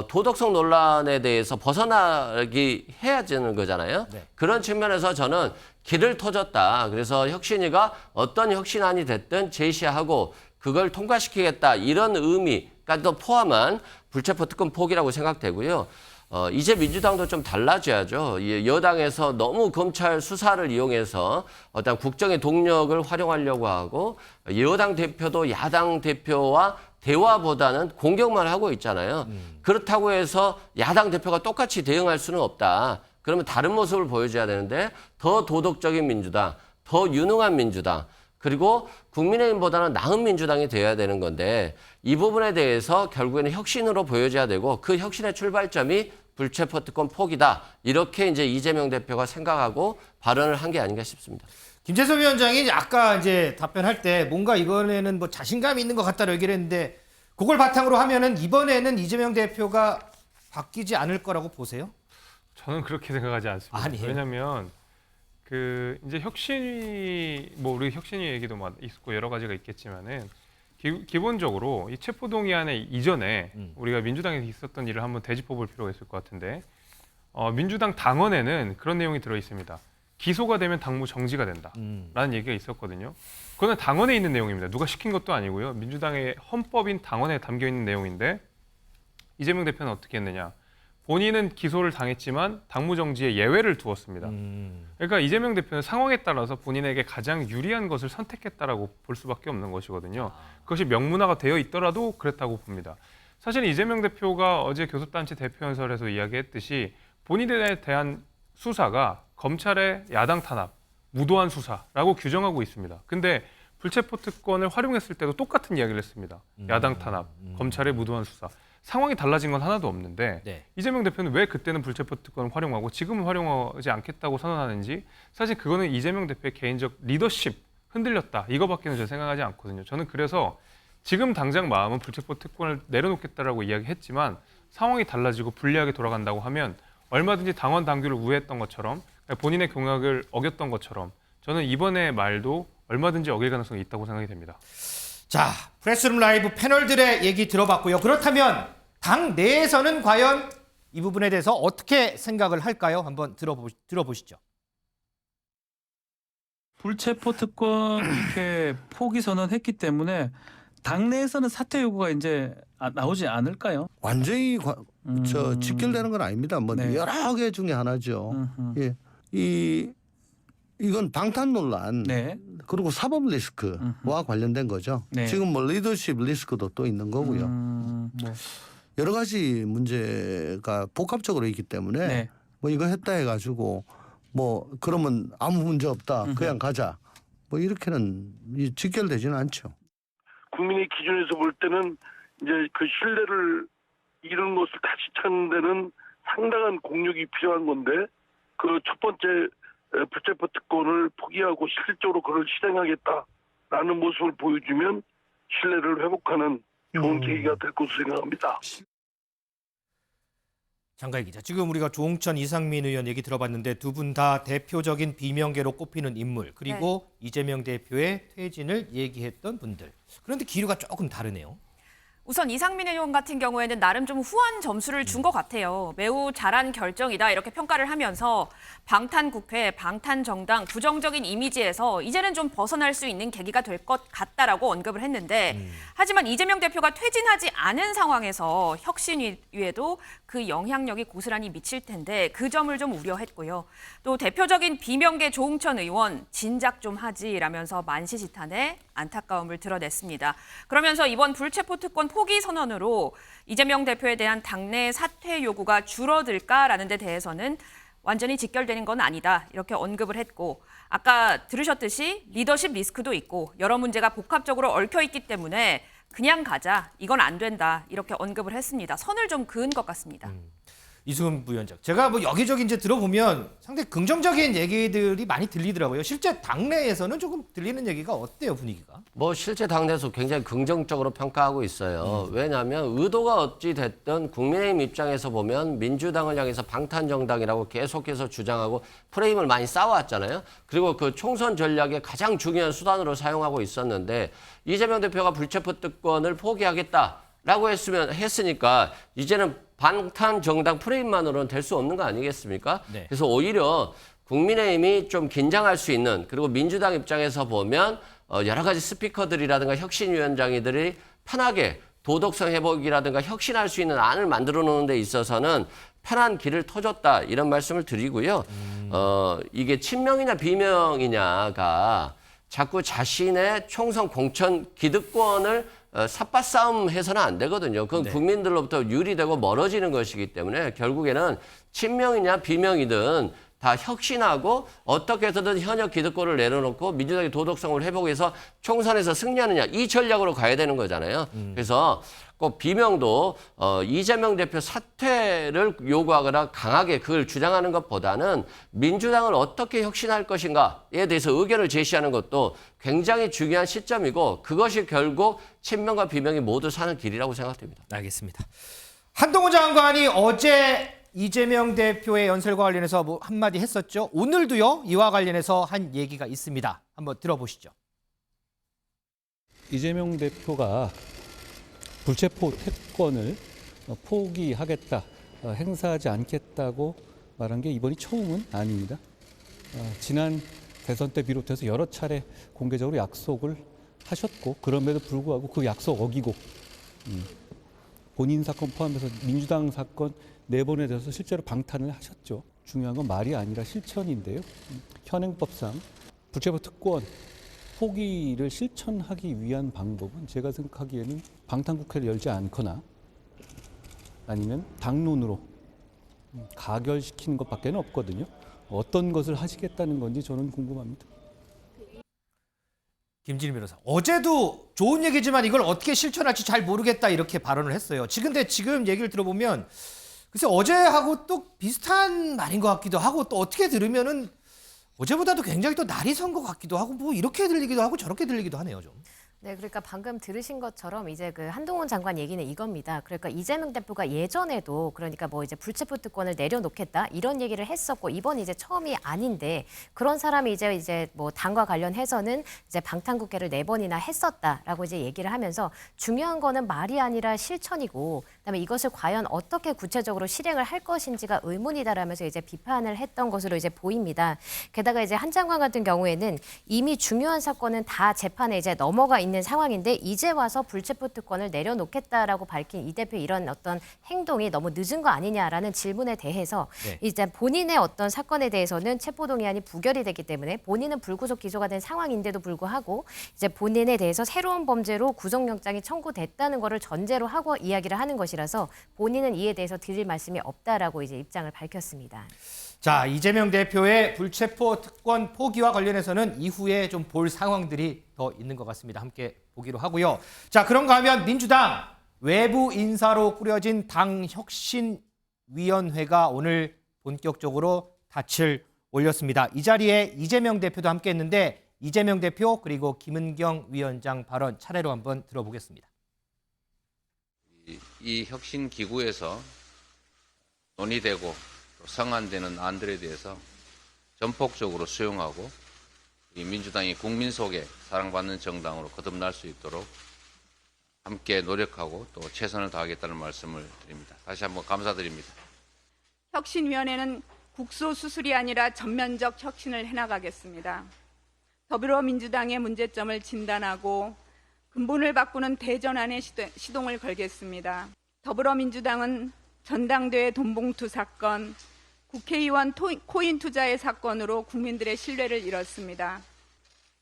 도덕성 논란에 대해서 벗어나기 해야 되는 거잖아요. 네. 그런 측면에서 저는 길을 터줬다. 그래서 혁신위가 어떤 혁신안이 됐든 제시하고 그걸 통과시키겠다. 이런 의미까지도 포함한 불체포 특권 포기라고 생각되고요. 이제 민주당도 좀 달라져야죠. 여당에서 너무 검찰 수사를 이용해서 어떤 국정의 동력을 활용하려고 하고 여당 대표도 야당 대표와 대화보다는 공격만 하고 있잖아요. 그렇다고 해서 야당 대표가 똑같이 대응할 수는 없다. 그러면 다른 모습을 보여줘야 되는데 더 도덕적인 민주당, 더 유능한 민주당, 그리고 국민의힘보다는 나은 민주당이 되어야 되는 건데 이 부분에 대해서 결국에는 혁신으로 보여줘야 되고 그 혁신의 출발점이 불체포 특권 포기다. 이렇게 이제 이재명 대표가 생각하고 발언을 한 게 아닌가 싶습니다. 김재섭 위원장이 아까 이제 답변할 때 뭔가 이번에는 뭐 자신감이 있는 것 같다고 얘기를 했는데 그걸 바탕으로 하면은 이번에는 이재명 대표가 바뀌지 않을 거라고 보세요? 저는 그렇게 생각하지 않습니다. 아니에요? 왜냐하면 그 이제 혁신위 뭐 우리 혁신위 얘기도 있고 여러 가지가 있겠지만은 기본적으로 이 체포동의안의 이전에 우리가 민주당에서 있었던 일을 한번 되짚어볼 필요가 있을 것 같은데 민주당 당원에는 그런 내용이 들어 있습니다. 기소가 되면 당무 정지가 된다라는 얘기가 있었거든요. 그거는 당원에 있는 내용입니다. 누가 시킨 것도 아니고요. 민주당의 헌법인 당원에 담겨 있는 내용인데 이재명 대표는 어떻게 했느냐. 본인은 기소를 당했지만 당무 정지에 예외를 두었습니다. 그러니까 이재명 대표는 상황에 따라서 본인에게 가장 유리한 것을 선택했다라고 볼 수밖에 없는 것이거든요. 그것이 명문화가 되어 있더라도 그랬다고 봅니다. 사실 이재명 대표가 어제 교섭단체 대표연설에서 이야기했듯이 본인에 대한 수사가 검찰의 야당 탄압, 무도한 수사라고 규정하고 있습니다. 근데 불체포 특권을 활용했을 때도 똑같은 이야기를 했습니다. 야당 탄압, 검찰의 무도한 수사. 상황이 달라진 건 하나도 없는데 네. 이재명 대표는 왜 그때는 불체포 특권을 활용하고 지금은 활용하지 않겠다고 선언하는지 사실 그거는 이재명 대표의 개인적 리더십 흔들렸다. 이거밖에는 저는 생각하지 않거든요. 저는 그래서 지금 당장 마음은 불체포 특권을 내려놓겠다라고 이야기했지만 상황이 달라지고 불리하게 돌아간다고 하면 얼마든지 당원 당규를 우회했던 것처럼 본인의 공약을 어겼던 것처럼 저는 이번의 말도 얼마든지 어길 가능성이 있다고 생각이 됩니다. 자, 프레스룸 라이브 패널들의 얘기 들어봤고요. 그렇다면 당 내에서는 과연 이 부분에 대해서 어떻게 생각을 할까요? 한번 들어보시죠. 불체포 특권 이렇게 포기 선언했기 때문에 당내에서는 사퇴 요구가 이제 나오지 않을까요? 완전히 직결되는 건 아닙니다. 뭐 네. 여러 개 중에 하나죠. 예, 이건 방탄 논란 네. 그리고 사법 리스크와 관련된 거죠. 네. 지금 뭐 리더십 리스크도 또 있는 거고요. 뭐 여러 가지 문제가 복합적으로 있기 때문에 네. 뭐 이거 했다 해가지고 뭐 그러면 아무 문제 없다 그냥 가자 뭐 이렇게는 직결되지는 않죠. 국민의 기준에서 볼 때는 이제 그 신뢰를 잃은 것을 다시 찾는 데는 상당한 공력이 필요한 건데 그 첫 번째 불체포 특권을 포기하고 실질적으로 그걸 실행하겠다라는 모습을 보여주면 신뢰를 회복하는 좋은 계기가 될 것으로 생각합니다. 장가희 기자, 지금 우리가 조홍천, 이상민 의원 얘기 들어봤는데 두 분 다 대표적인 비명계로 꼽히는 인물 그리고 이재명 대표의 퇴진을 얘기했던 분들. 그런데 기류가 조금 다르네요. 우선 이상민 의원 같은 경우에는 나름 좀 후한 점수를 준 것 같아요. 매우 잘한 결정이다 이렇게 평가를 하면서 방탄국회, 방탄정당, 부정적인 이미지에서 이제는 좀 벗어날 수 있는 계기가 될 것 같다라고 언급을 했는데 하지만 이재명 대표가 퇴진하지 않은 상황에서 혁신위에도 그 영향력이 고스란히 미칠 텐데 그 점을 좀 우려했고요. 또 대표적인 비명계 조홍천 의원 진작 좀 하지라면서 만시지탄에 안타까움을 드러냈습니다. 그러면서 이번 불체포 특권 포기 선언으로 이재명 대표에 대한 당내 사퇴 요구가 줄어들까라는 데 대해서는 완전히 직결되는 건 아니다 이렇게 언급을 했고 아까 들으셨듯이 리더십 리스크도 있고 여러 문제가 복합적으로 얽혀 있기 때문에 그냥 가자 이건 안 된다 이렇게 언급을 했습니다. 선을 좀 그은 것 같습니다. 이승훈 부위원장, 제가 뭐 여기저기 이제 들어보면 상당히 긍정적인 얘기들이 많이 들리더라고요. 실제 당내에서는 조금 들리는 얘기가 어때요, 분위기가? 뭐 실제 당내에서 굉장히 긍정적으로 평가하고 있어요. 왜냐하면 의도가 어찌 됐든 국민의힘 입장에서 보면 민주당을 향해서 방탄정당이라고 계속해서 주장하고 프레임을 많이 쌓아왔잖아요. 그리고 그 총선 전략의 가장 중요한 수단으로 사용하고 있었는데 이재명 대표가 불체포 특권을 포기하겠다라고 했으니까 이제는 방탄정당 프레임만으로는 될 수 없는 거 아니겠습니까? 네. 그래서 오히려 국민의힘이 좀 긴장할 수 있는 그리고 민주당 입장에서 보면 여러 가지 스피커들이라든가 혁신위원장들이 편하게 도덕성 회복이라든가 혁신할 수 있는 안을 만들어 놓는 데 있어서는 편한 길을 터줬다 이런 말씀을 드리고요. 이게 친명이냐 비명이냐가 자꾸 자신의 총선 공천 기득권을 삿바싸움 해서는 안 되거든요. 그건 국민들로부터 유리되고 멀어지는 것이기 때문에 결국에는 친명이냐 비명이든 다 혁신하고 어떻게 해서든 현역 기득권을 내려놓고 민주당의 도덕성을 회복해서 총선에서 승리하느냐 이 전략으로 가야 되는 거잖아요. 그래서 꼭 비명도 이재명 대표 사퇴를 요구하거나 강하게 그걸 주장하는 것보다는 민주당을 어떻게 혁신할 것인가에 대해서 의견을 제시하는 것도 굉장히 중요한 시점이고 그것이 결국 친명과 비명이 모두 사는 길이라고 생각됩니다. 알겠습니다. 한동훈 장관이 어제 이재명 대표의 연설과 관련해서 뭐 한마디 했었죠. 오늘도요. 이와 관련해서 한 얘기가 있습니다. 한번 들어보시죠. 이재명 대표가 불체포 특권을 포기하겠다, 행사하지 않겠다고 말한 게 이번이 처음은 아닙니다. 지난 대선 때 비롯해서 여러 차례 공개적으로 약속을 하셨고 그럼에도 불구하고 그 약속 어기고 본인 사건 포함해서 민주당 사건 4번에 대해서 실제로 방탄을 하셨죠. 중요한 건 말이 아니라 실천인데요. 현행법상 불체포 특권 포기를 실천하기 위한 방법은 제가 생각하기에는 방탄국회를 열지 않거나 아니면 당론으로 가결시키는 것밖에 없거든요. 어떤 것을 하시겠다는 건지 저는 궁금합니다. 김진일 변호사. 어제도 좋은 얘기지만 이걸 어떻게 실천할지 잘 모르겠다 이렇게 발언을 했어요. 근데 지금 얘기를 들어보면 글쎄 어제하고 또 비슷한 말인 것 같기도 하고 또 어떻게 들으면은 어제보다도 굉장히 또 날이 선 것 같기도 하고 뭐 이렇게 들리기도 하고 저렇게 들리기도 하네요, 좀. 네, 그러니까 방금 들으신 것처럼 이제 그 한동훈 장관 얘기는 이겁니다. 그러니까 이재명 대표가 예전에도 그러니까 뭐 이제 불체포 특권을 내려놓겠다 이런 얘기를 했었고 이번 이제 처음이 아닌데 그런 사람이 이제 뭐 당과 관련해서는 이제 방탄국회를 4번이나 했었다라고 이제 얘기를 하면서 중요한 거는 말이 아니라 실천이고 그다음에 이것을 과연 어떻게 구체적으로 실행을 할 것인지가 의문이다라면서 이제 비판을 했던 것으로 이제 보입니다. 게다가 이제 한 장관 같은 경우에는 이미 중요한 사건은 다 재판에 이제 넘어가 있는 상황인데 이제 와서 불체포 특권을 내려놓겠다라고 밝힌 이 대표 이런 어떤 행동이 너무 늦은 거 아니냐라는 질문에 대해서 이제 본인의 어떤 사건에 대해서는 체포동의안이 부결이 됐기 때문에 본인은 불구속 기소가 된 상황인데도 불구하고 이제 본인에 대해서 새로운 범죄로 구속영장이 청구됐다는 거를 전제로 하고 이야기를 하는 것이라서 본인은 이에 대해서 드릴 말씀이 없다라고 이제 입장을 밝혔습니다. 자, 이재명 대표의 불체포 특권 포기와 관련해서는 이후에 좀 볼 상황들이 더 있는 것 같습니다. 함께 보기로 하고요. 자, 그런가 하면 민주당 외부 인사로 꾸려진 당 혁신위원회가 오늘 본격적으로 닻을 올렸습니다. 이 자리에 이재명 대표도 함께 했는데 이재명 대표 그리고 김은경 위원장 발언 차례로 한번 들어보겠습니다. 이 혁신기구에서 논의되고 성안되는 안들에 대해서 전폭적으로 수용하고 이 민주당이 국민 속에 사랑받는 정당으로 거듭날 수 있도록 함께 노력하고 또 최선을 다하겠다는 말씀을 드립니다. 다시 한번 감사드립니다. 혁신위원회는 국소수술이 아니라 전면적 혁신을 해나가겠습니다. 더불어민주당의 문제점을 진단하고 근본을 바꾸는 대전환의 시동을 걸겠습니다. 더불어민주당은 전당대회 돈봉투 사건, 국회의원 코인 투자의 사건으로 국민들의 신뢰를 잃었습니다.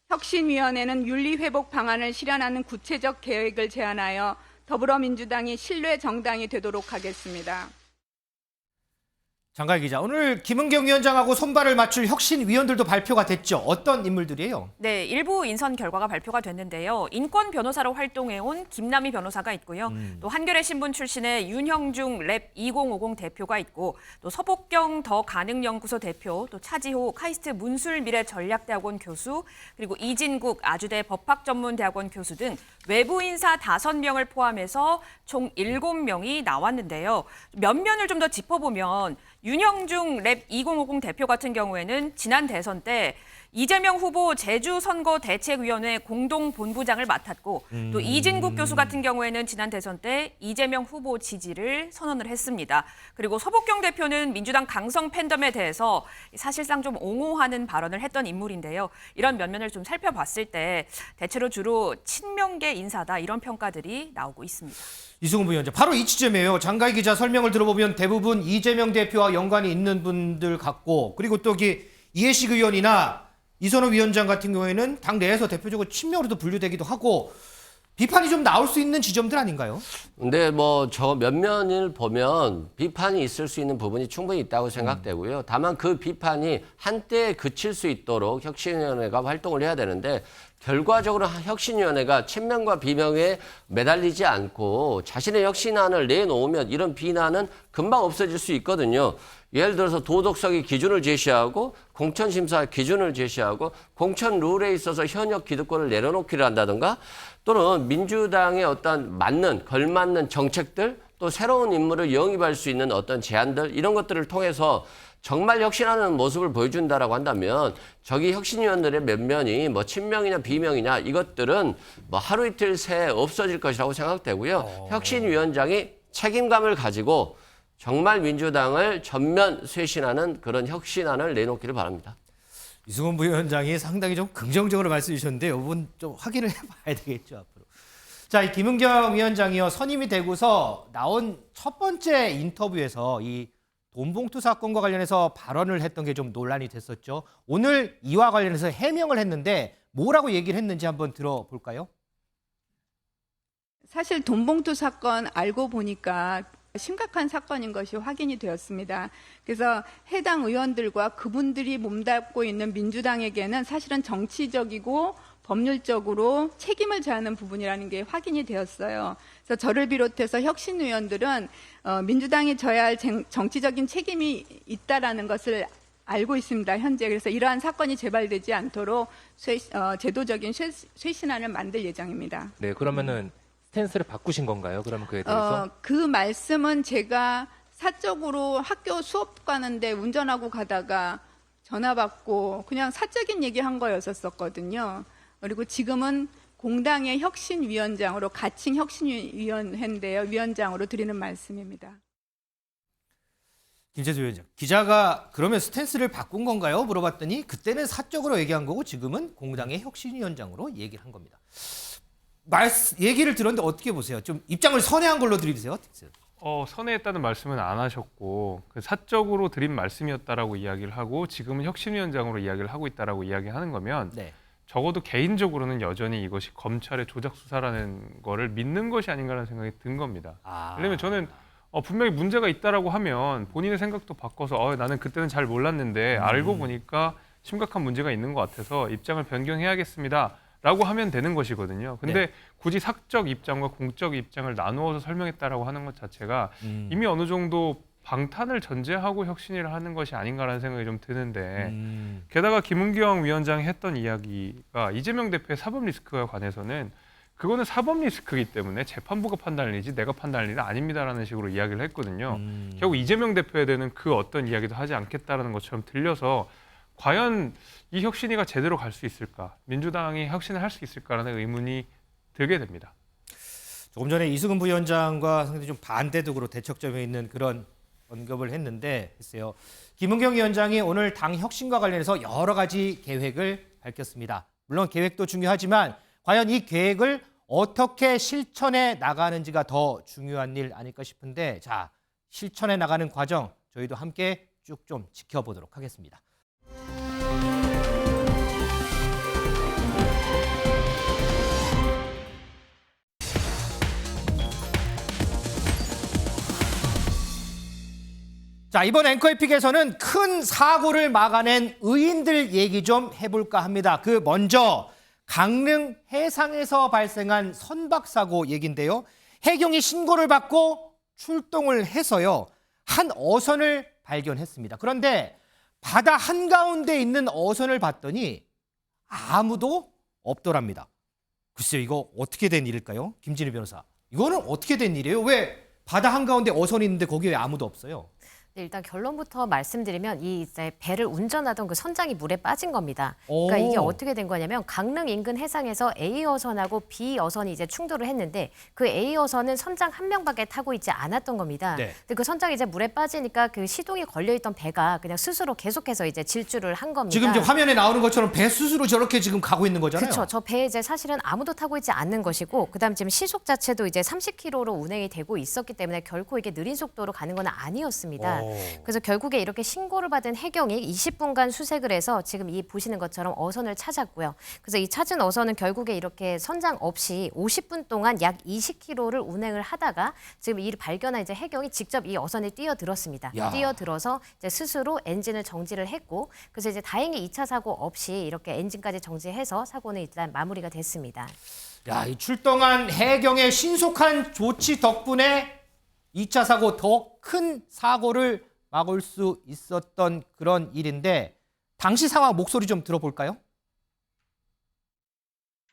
혁신위원회는 윤리회복 방안을 실현하는 구체적 계획을 제안하여 더불어민주당이 신뢰 정당이 되도록 하겠습니다. 장갈 기자, 오늘 김은경 위원장하고 손발을 맞출 혁신위원들도 발표가 됐죠. 어떤 인물들이에요? 네, 일부 인선 결과가 발표가 됐는데요. 인권 변호사로 활동해온 김남희 변호사가 있고요. 또 한겨레 신문 출신의 윤형중 랩 2050 대표가 있고 또 서복경 더 가능연구소 대표, 또 차지호 카이스트 문술미래전략대학원 교수, 그리고 이진국 아주대 법학전문대학원 교수 등 외부 인사 5명을 포함해서 총 7명이 나왔는데요. 면면을 좀 더 짚어보면 윤형중 랩 2050 대표 같은 경우에는 지난 대선 때 이재명 후보 제주선거대책위원회 공동본부장을 맡았고 또 이진국 교수 같은 경우에는 지난 대선 때 이재명 후보 지지를 선언을 했습니다. 그리고 서복경 대표는 민주당 강성 팬덤에 대해서 사실상 좀 옹호하는 발언을 했던 인물인데요. 이런 면면을 좀 살펴봤을 때 대체로 주로 친명계 인사다 이런 평가들이 나오고 있습니다. 이승훈 부위원장, 바로 이 지점이에요. 장가희 기자 설명을 들어보면 대부분 이재명 대표와 연관이 있는 분들 같고 그리고 또 이해식 의원이나 이선호 위원장 같은 경우에는 당 내에서 대표적으로 친명으로도 분류되기도 하고 비판이 좀 나올 수 있는 지점들 아닌가요? 근데 뭐 저 면면을 보면 비판이 있을 수 있는 부분이 충분히 있다고 생각되고요. 다만 그 비판이 한때에 그칠 수 있도록 혁신위원회가 활동을 해야 되는데 결과적으로 혁신위원회가 친명과 비명에 매달리지 않고 자신의 혁신안을 내놓으면 이런 비난은 금방 없어질 수 있거든요. 예를 들어서 도덕성의 기준을 제시하고 공천심사 기준을 제시하고 공천 룰에 있어서 현역 기득권을 내려놓기를 한다든가 또는 민주당의 어떤 걸맞는 정책들 또 새로운 인물을 영입할 수 있는 어떤 제안들 이런 것들을 통해서 정말 혁신하는 모습을 보여준다라고 한다면 저기 혁신위원들의 면면이 뭐 친명이냐 비명이냐 이것들은 뭐 하루 이틀 새에 없어질 것이라고 생각되고요. 혁신위원장이 책임감을 가지고 정말 민주당을 전면 쇄신하는 그런 혁신안을 내놓기를 바랍니다. 이승훈 부위원장이 상당히 좀 긍정적으로 말씀해 주셨는데 이 부분 좀 확인을 해봐야 되겠죠 앞으로. 자, 이 김은경 위원장이요 선임이 되고서 나온 첫 번째 인터뷰에서 이 돈봉투 사건과 관련해서 발언을 했던 게 좀 논란이 됐었죠. 오늘 이와 관련해서 해명을 했는데 뭐라고 얘기를 했는지 한번 들어볼까요? 사실 돈봉투 사건 알고 보니까 심각한 사건인 것이 확인이 되었습니다. 그래서 해당 의원들과 그분들이 몸담고 있는 민주당에게는 사실은 정치적이고 법률적으로 책임을 져야 하는 부분이라는 게 확인이 되었어요. 그래서 저를 비롯해서 혁신 의원들은 민주당이 져야 할 정치적인 책임이 있다라는 것을 알고 있습니다. 현재. 그래서 이러한 사건이 재발되지 않도록 제도적인 쇄신안을 만들 예정입니다. 네, 그러면은 스탠스를 바꾸신 건가요? 그러면 그에 대해서? 그 말씀은 제가 사적으로 학교 수업 가는데 운전하고 가다가 전화 받고 그냥 사적인 얘기한 거였었거든요. 그리고 지금은 공당의 혁신위원장으로 가칭 혁신위원회인데요. 위원장으로 드리는 말씀입니다. 김재수 위원장, 기자가 그러면 스탠스를 바꾼 건가요? 물어봤더니 그때는 사적으로 얘기한 거고 지금은 공당의 혁신위원장으로 얘기를 한 겁니다. 얘기를 들었는데 어떻게 보세요? 좀 입장을 선회한 걸로 들리세요? 선회했다는 말씀은 안 하셨고 그 사적으로 드린 말씀이었다라고 이야기를 하고 지금은 혁신위원장으로 이야기를 하고 있다라고 이야기하는 거면 네. 적어도 개인적으로는 여전히 이것이 검찰의 조작 수사라는 거를 믿는 것이 아닌가라는 생각이 든 겁니다. 왜냐면 저는 분명히 문제가 있다라고 하면 본인의 생각도 바꿔서 나는 그때는 잘 몰랐는데 알고 보니까 심각한 문제가 있는 것 같아서 입장을 변경해야겠습니다. 라고 하면 되는 것이거든요. 근데 굳이 사적 입장과 공적 입장을 나누어서 설명했다라고 하는 것 자체가 이미 어느 정도 방탄을 전제하고 혁신을 하는 것이 아닌가라는 생각이 좀 드는데 게다가 김은경 위원장이 했던 이야기가 이재명 대표의 사법 리스크와 관해서는 그거는 사법 리스크이기 때문에 재판부가 판단할 일이지 내가 판단할 일은 아닙니다라는 식으로 이야기를 했거든요. 결국 이재명 대표에 대한 그 어떤 이야기도 하지 않겠다라는 것처럼 들려서 과연 이 혁신위가 제대로 갈 수 있을까? 민주당이 혁신을 할 수 있을까라는 의문이 들게 됩니다. 조금 전에 이승훈 부위원장과 상당히 좀 반대적으로 대척점에 있는 그런 언급을 했는데 글쎄요. 김은경 위원장이 오늘 당 혁신과 관련해서 여러 가지 계획을 밝혔습니다. 물론 계획도 중요하지만 과연 이 계획을 어떻게 실천해 나가는지가 더 중요한 일 아닐까 싶은데 자, 실천해 나가는 과정 저희도 함께 쭉 좀 지켜보도록 하겠습니다. 자, 이번 앵커에픽에서는 큰 사고를 막아낸 의인들 얘기 좀 해볼까 합니다. 그 먼저 강릉 해상에서 발생한 선박사고 얘기인데요. 해경이 신고를 받고 출동을 해서요. 한 어선을 발견했습니다. 그런데 바다 한가운데 있는 어선을 봤더니 아무도 없더랍니다. 글쎄요, 이거 어떻게 된 일일까요? 김진희 변호사. 이거는 어떻게 된 일이에요? 왜 바다 한가운데 어선이 있는데 거기에 왜 아무도 없어요? 네, 일단 결론부터 말씀드리면 이 이제 배를 운전하던 그 선장이 물에 빠진 겁니다. 그러니까 이게 어떻게 된 거냐면 강릉 인근 해상에서 A 어선하고 B 어선이 이제 충돌을 했는데 그 A 어선은 선장 한 명밖에 타고 있지 않았던 겁니다. 네. 근데 그 선장이 이제 물에 빠지니까 그 시동이 걸려 있던 배가 그냥 스스로 계속해서 이제 질주를 한 겁니다. 지금 이제 화면에 나오는 것처럼 배 스스로 저렇게 지금 가고 있는 거잖아요. 그렇죠. 저 배에 이제 사실은 아무도 타고 있지 않는 것이고 그다음 지금 시속 자체도 이제 30km로 운행이 되고 있었기 때문에 결코 이게 느린 속도로 가는 건 아니었습니다. 그래서 결국에 이렇게 신고를 받은 해경이 20분간 수색을 해서 지금 이 보시는 것처럼 어선을 찾았고요. 그래서 이 찾은 어선은 결국에 이렇게 선장 없이 50분 동안 약 20km를 운행을 하다가 지금 이 발견한 이제 해경이 직접 이 어선에 뛰어들었습니다. 뛰어들어서 이제 스스로 엔진을 정지를 했고 그래서 이제 다행히 2차 사고 없이 이렇게 엔진까지 정지해서 사고는 일단 마무리가 됐습니다. 야, 이 출동한 해경의 신속한 조치 덕분에 2차 사고 더 큰 사고를 막을 수 있었던 그런 일인데 당시 상황 목소리 좀 들어볼까요?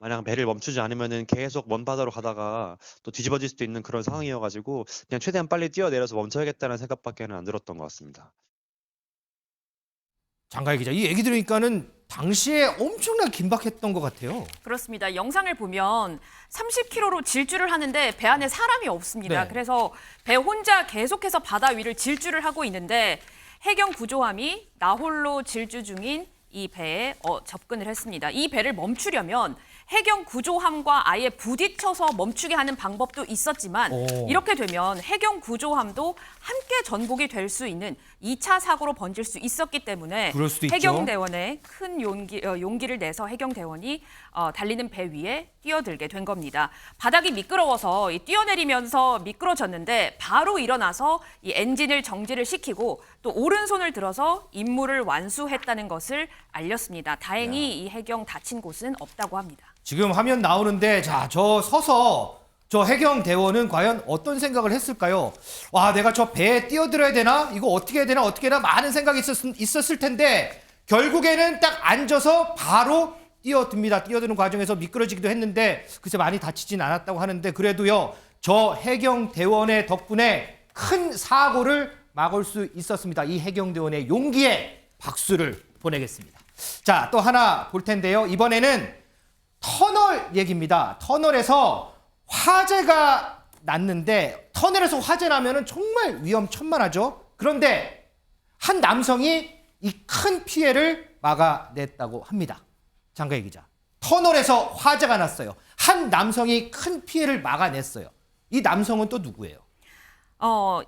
만약 배를 멈추지 않으면은 계속 먼 바다로 가다가 또 뒤집어질 수도 있는 그런 상황이어가지고 그냥 최대한 빨리 뛰어내려서 멈춰야겠다는 생각밖에는 안 들었던 것 같습니다. 장가희 기자, 이 얘기 들으니까는 당시에 엄청나게 긴박했던 것 같아요. 그렇습니다. 영상을 보면 30km로 질주를 하는데 배 안에 사람이 없습니다. 네. 그래서 배 혼자 계속해서 바다 위를 질주를 하고 있는데 해경 구조함이 나홀로 질주 중인 이 배에 접근을 했습니다. 이 배를 멈추려면 해경 구조함과 아예 부딪혀서 멈추게 하는 방법도 있었지만 이렇게 되면 해경 구조함도 함께 전복이 될 수 있는 2차 사고로 번질 수 있었기 때문에 그럴 수도 있죠. 해경대원에 큰 용기를 내서 해경대원이 달리는 배 위에 뛰어들게 된 겁니다. 바닥이 미끄러워서 뛰어내리면서 미끄러졌는데 바로 일어나서 이 엔진을 정지를 시키고 또 오른손을 들어서 임무를 완수했다는 것을 알렸습니다. 다행히 이 해경 다친 곳은 없다고 합니다. 지금 화면 나오는데 자, 저 서서 저 해경 대원은 과연 어떤 생각을 했을까요? 와, 내가 저 배에 뛰어들어야 되나? 이거 어떻게 해야 되나? 어떻게 해야 되나? 많은 생각이 있었을 텐데 결국에는 딱 앉아서 바로 뛰어듭니다. 뛰어드는 과정에서 미끄러지기도 했는데 글쎄 많이 다치진 않았다고 하는데 그래도요. 저 해경 대원의 덕분에 큰 사고를 막을 수 있었습니다. 이 해경 대원의 용기에 박수를 보내겠습니다. 자, 또 하나 볼 텐데요. 이번에는 터널 얘기입니다. 터널에서 화재가 났는데 터널에서 화재 나면은 정말 위험천만하죠. 그런데 한 남성이 이 큰 피해를 막아냈다고 합니다. 장가희 기자. 터널에서 화재가 났어요. 한 남성이 큰 피해를 막아냈어요. 이 남성은 또 누구예요?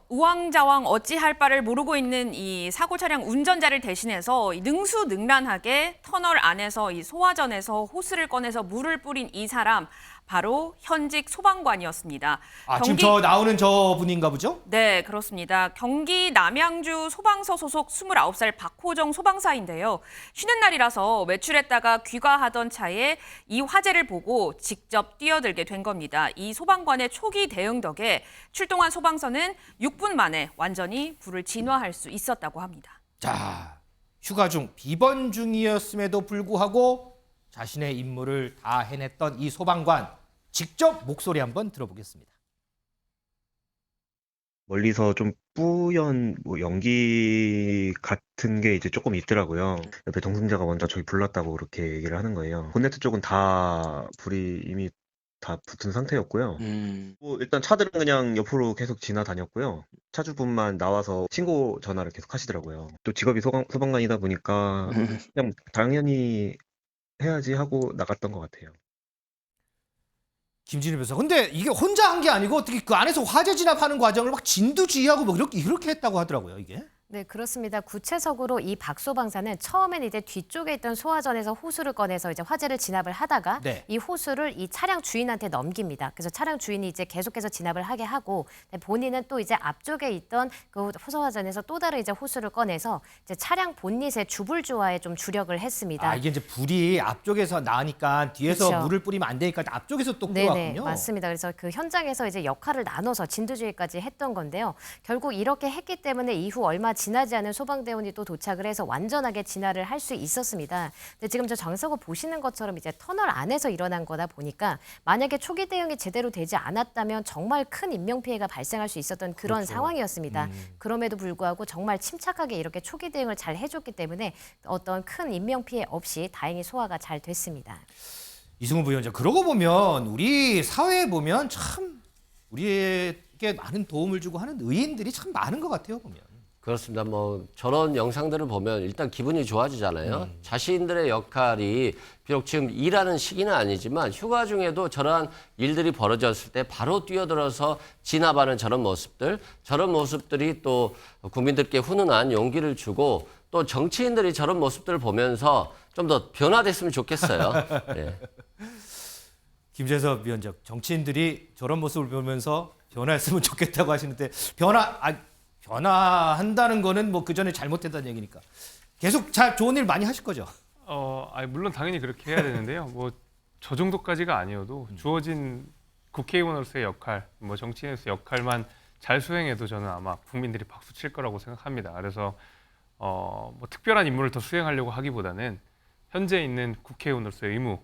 우왕좌왕 어찌할 바를 모르고 있는 이 사고 차량 운전자를 대신해서 능수능란하게 터널 안에서 이 소화전에서 호스를 꺼내서 물을 뿌린 이 사람 바로 현직 소방관이었습니다. 지금 저 나오는 저 분인가 보죠? 네, 그렇습니다. 경기 남양주 소방서 소속 29살 박호정 소방사인데요. 쉬는 날이라서 외출했다가 귀가하던 차에 이 화재를 보고 직접 뛰어들게 된 겁니다. 이 소방관의 초기 대응 덕에 출동한 소방서는 6분 만에 완전히 불을 진화할 수 있었다고 합니다. 자, 휴가 중 비번 중이었음에도 불구하고 자신의 임무를 다 해냈던 이 소방관 직접 목소리 한번 들어보겠습니다. 멀리서 좀 뿌연 연기 같은 게 이제 조금 있더라고요. 옆에 동승자가 먼저 저기 불났다고 그렇게 얘기를 하는 거예요. 본네트 쪽은 다 불이 이미 다 붙은 상태였고요. 일단 차들은 그냥 옆으로 계속 지나다녔고요. 차주분만 나와서 신고 전화를 계속 하시더라고요. 또 직업이 소방관이다 보니까 그냥 당연히 해야지 하고 나갔던 것 같아요. 김진일 변호사. 근데 이게 혼자 한 게 아니고 어떻게 그 안에서 화재 진압하는 과정을 막 진두지휘하고 뭐 이렇게 했다고 하더라고요, 이게. 네, 그렇습니다. 구체적으로 이 박 소방사는 처음엔 이제 뒤쪽에 있던 소화전에서 호수를 꺼내서 이제 화재를 진압을 하다가 네. 이 호수를 이 차량 주인한테 넘깁니다. 그래서 차량 주인이 이제 계속해서 진압을 하게 하고 본인은 또 이제 앞쪽에 있던 그 소화전에서 또 다른 이제 호수를 꺼내서 이제 차량 본닛의 주불주화에 좀 주력을 했습니다. 이게 이제 불이 앞쪽에서 나니까 뒤에서 그렇죠. 물을 뿌리면 안 되니까 앞쪽에서 또 네네, 끌어왔군요. 맞습니다. 그래서 그 현장에서 이제 역할을 나눠서 진두지휘까지 했던 건데요. 결국 이렇게 했기 때문에 이후 얼마 지나지 않은 소방대원이 또 도착을 해서 완전하게 진화를 할 수 있었습니다. 근데 지금 저 정서고 보시는 것처럼 이제 터널 안에서 일어난 거다 보니까 만약에 초기 대응이 제대로 되지 않았다면 정말 큰 인명피해가 발생할 수 있었던 그런 그렇죠. 상황이었습니다. 그럼에도 불구하고 정말 침착하게 이렇게 초기 대응을 잘 해줬기 때문에 어떤 큰 인명피해 없이 다행히 소화가 잘 됐습니다. 이승훈 부위원장, 그러고 보면 우리 사회에 보면 참 우리에게 많은 도움을 주고 하는 의인들이 참 많은 것 같아요, 보면. 그렇습니다. 뭐 저런 영상들을 보면 일단 기분이 좋아지잖아요. 자신들의 역할이 비록 지금 일하는 시기는 아니지만 휴가 중에도 저런 일들이 벌어졌을 때 바로 뛰어들어서 진압하는 저런 모습들이 또 국민들께 훈훈한 용기를 주고 또 정치인들이 저런 모습들을 보면서 좀 더 변화됐으면 좋겠어요. 예. 김재섭 위원장, 정치인들이 저런 모습을 보면서 변화했으면 좋겠다고 하시는데 변화한다는 거는 뭐 그 전에 잘못했다는 얘기니까 계속 좋은 일 많이 하실 거죠? 물론 당연히 그렇게 해야 되는데요. 뭐 저 정도까지가 아니어도 주어진 국회의원으로서의 역할, 뭐 정치인으로서의 역할만 잘 수행해도 저는 아마 국민들이 박수 칠 거라고 생각합니다. 그래서 뭐 특별한 임무를 더 수행하려고 하기보다는 현재 있는 국회의원으로서의 의무,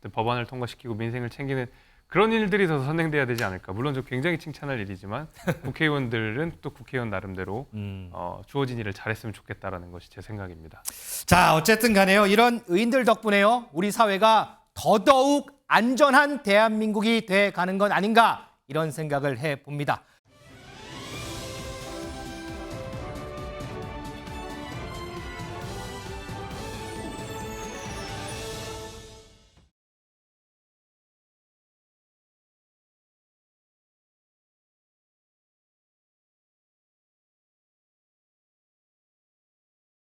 법안을 통과시키고 민생을 챙기는 그런 일들이 더 선행돼야 되지 않을까. 물론 저 굉장히 칭찬할 일이지만 국회의원들은 또 국회의원 나름대로 주어진 일을 잘했으면 좋겠다라는 것이 제 생각입니다. 자, 어쨌든 간에요. 이런 의인들 덕분에요. 우리 사회가 더더욱 안전한 대한민국이 돼 가는 건 아닌가 이런 생각을 해봅니다.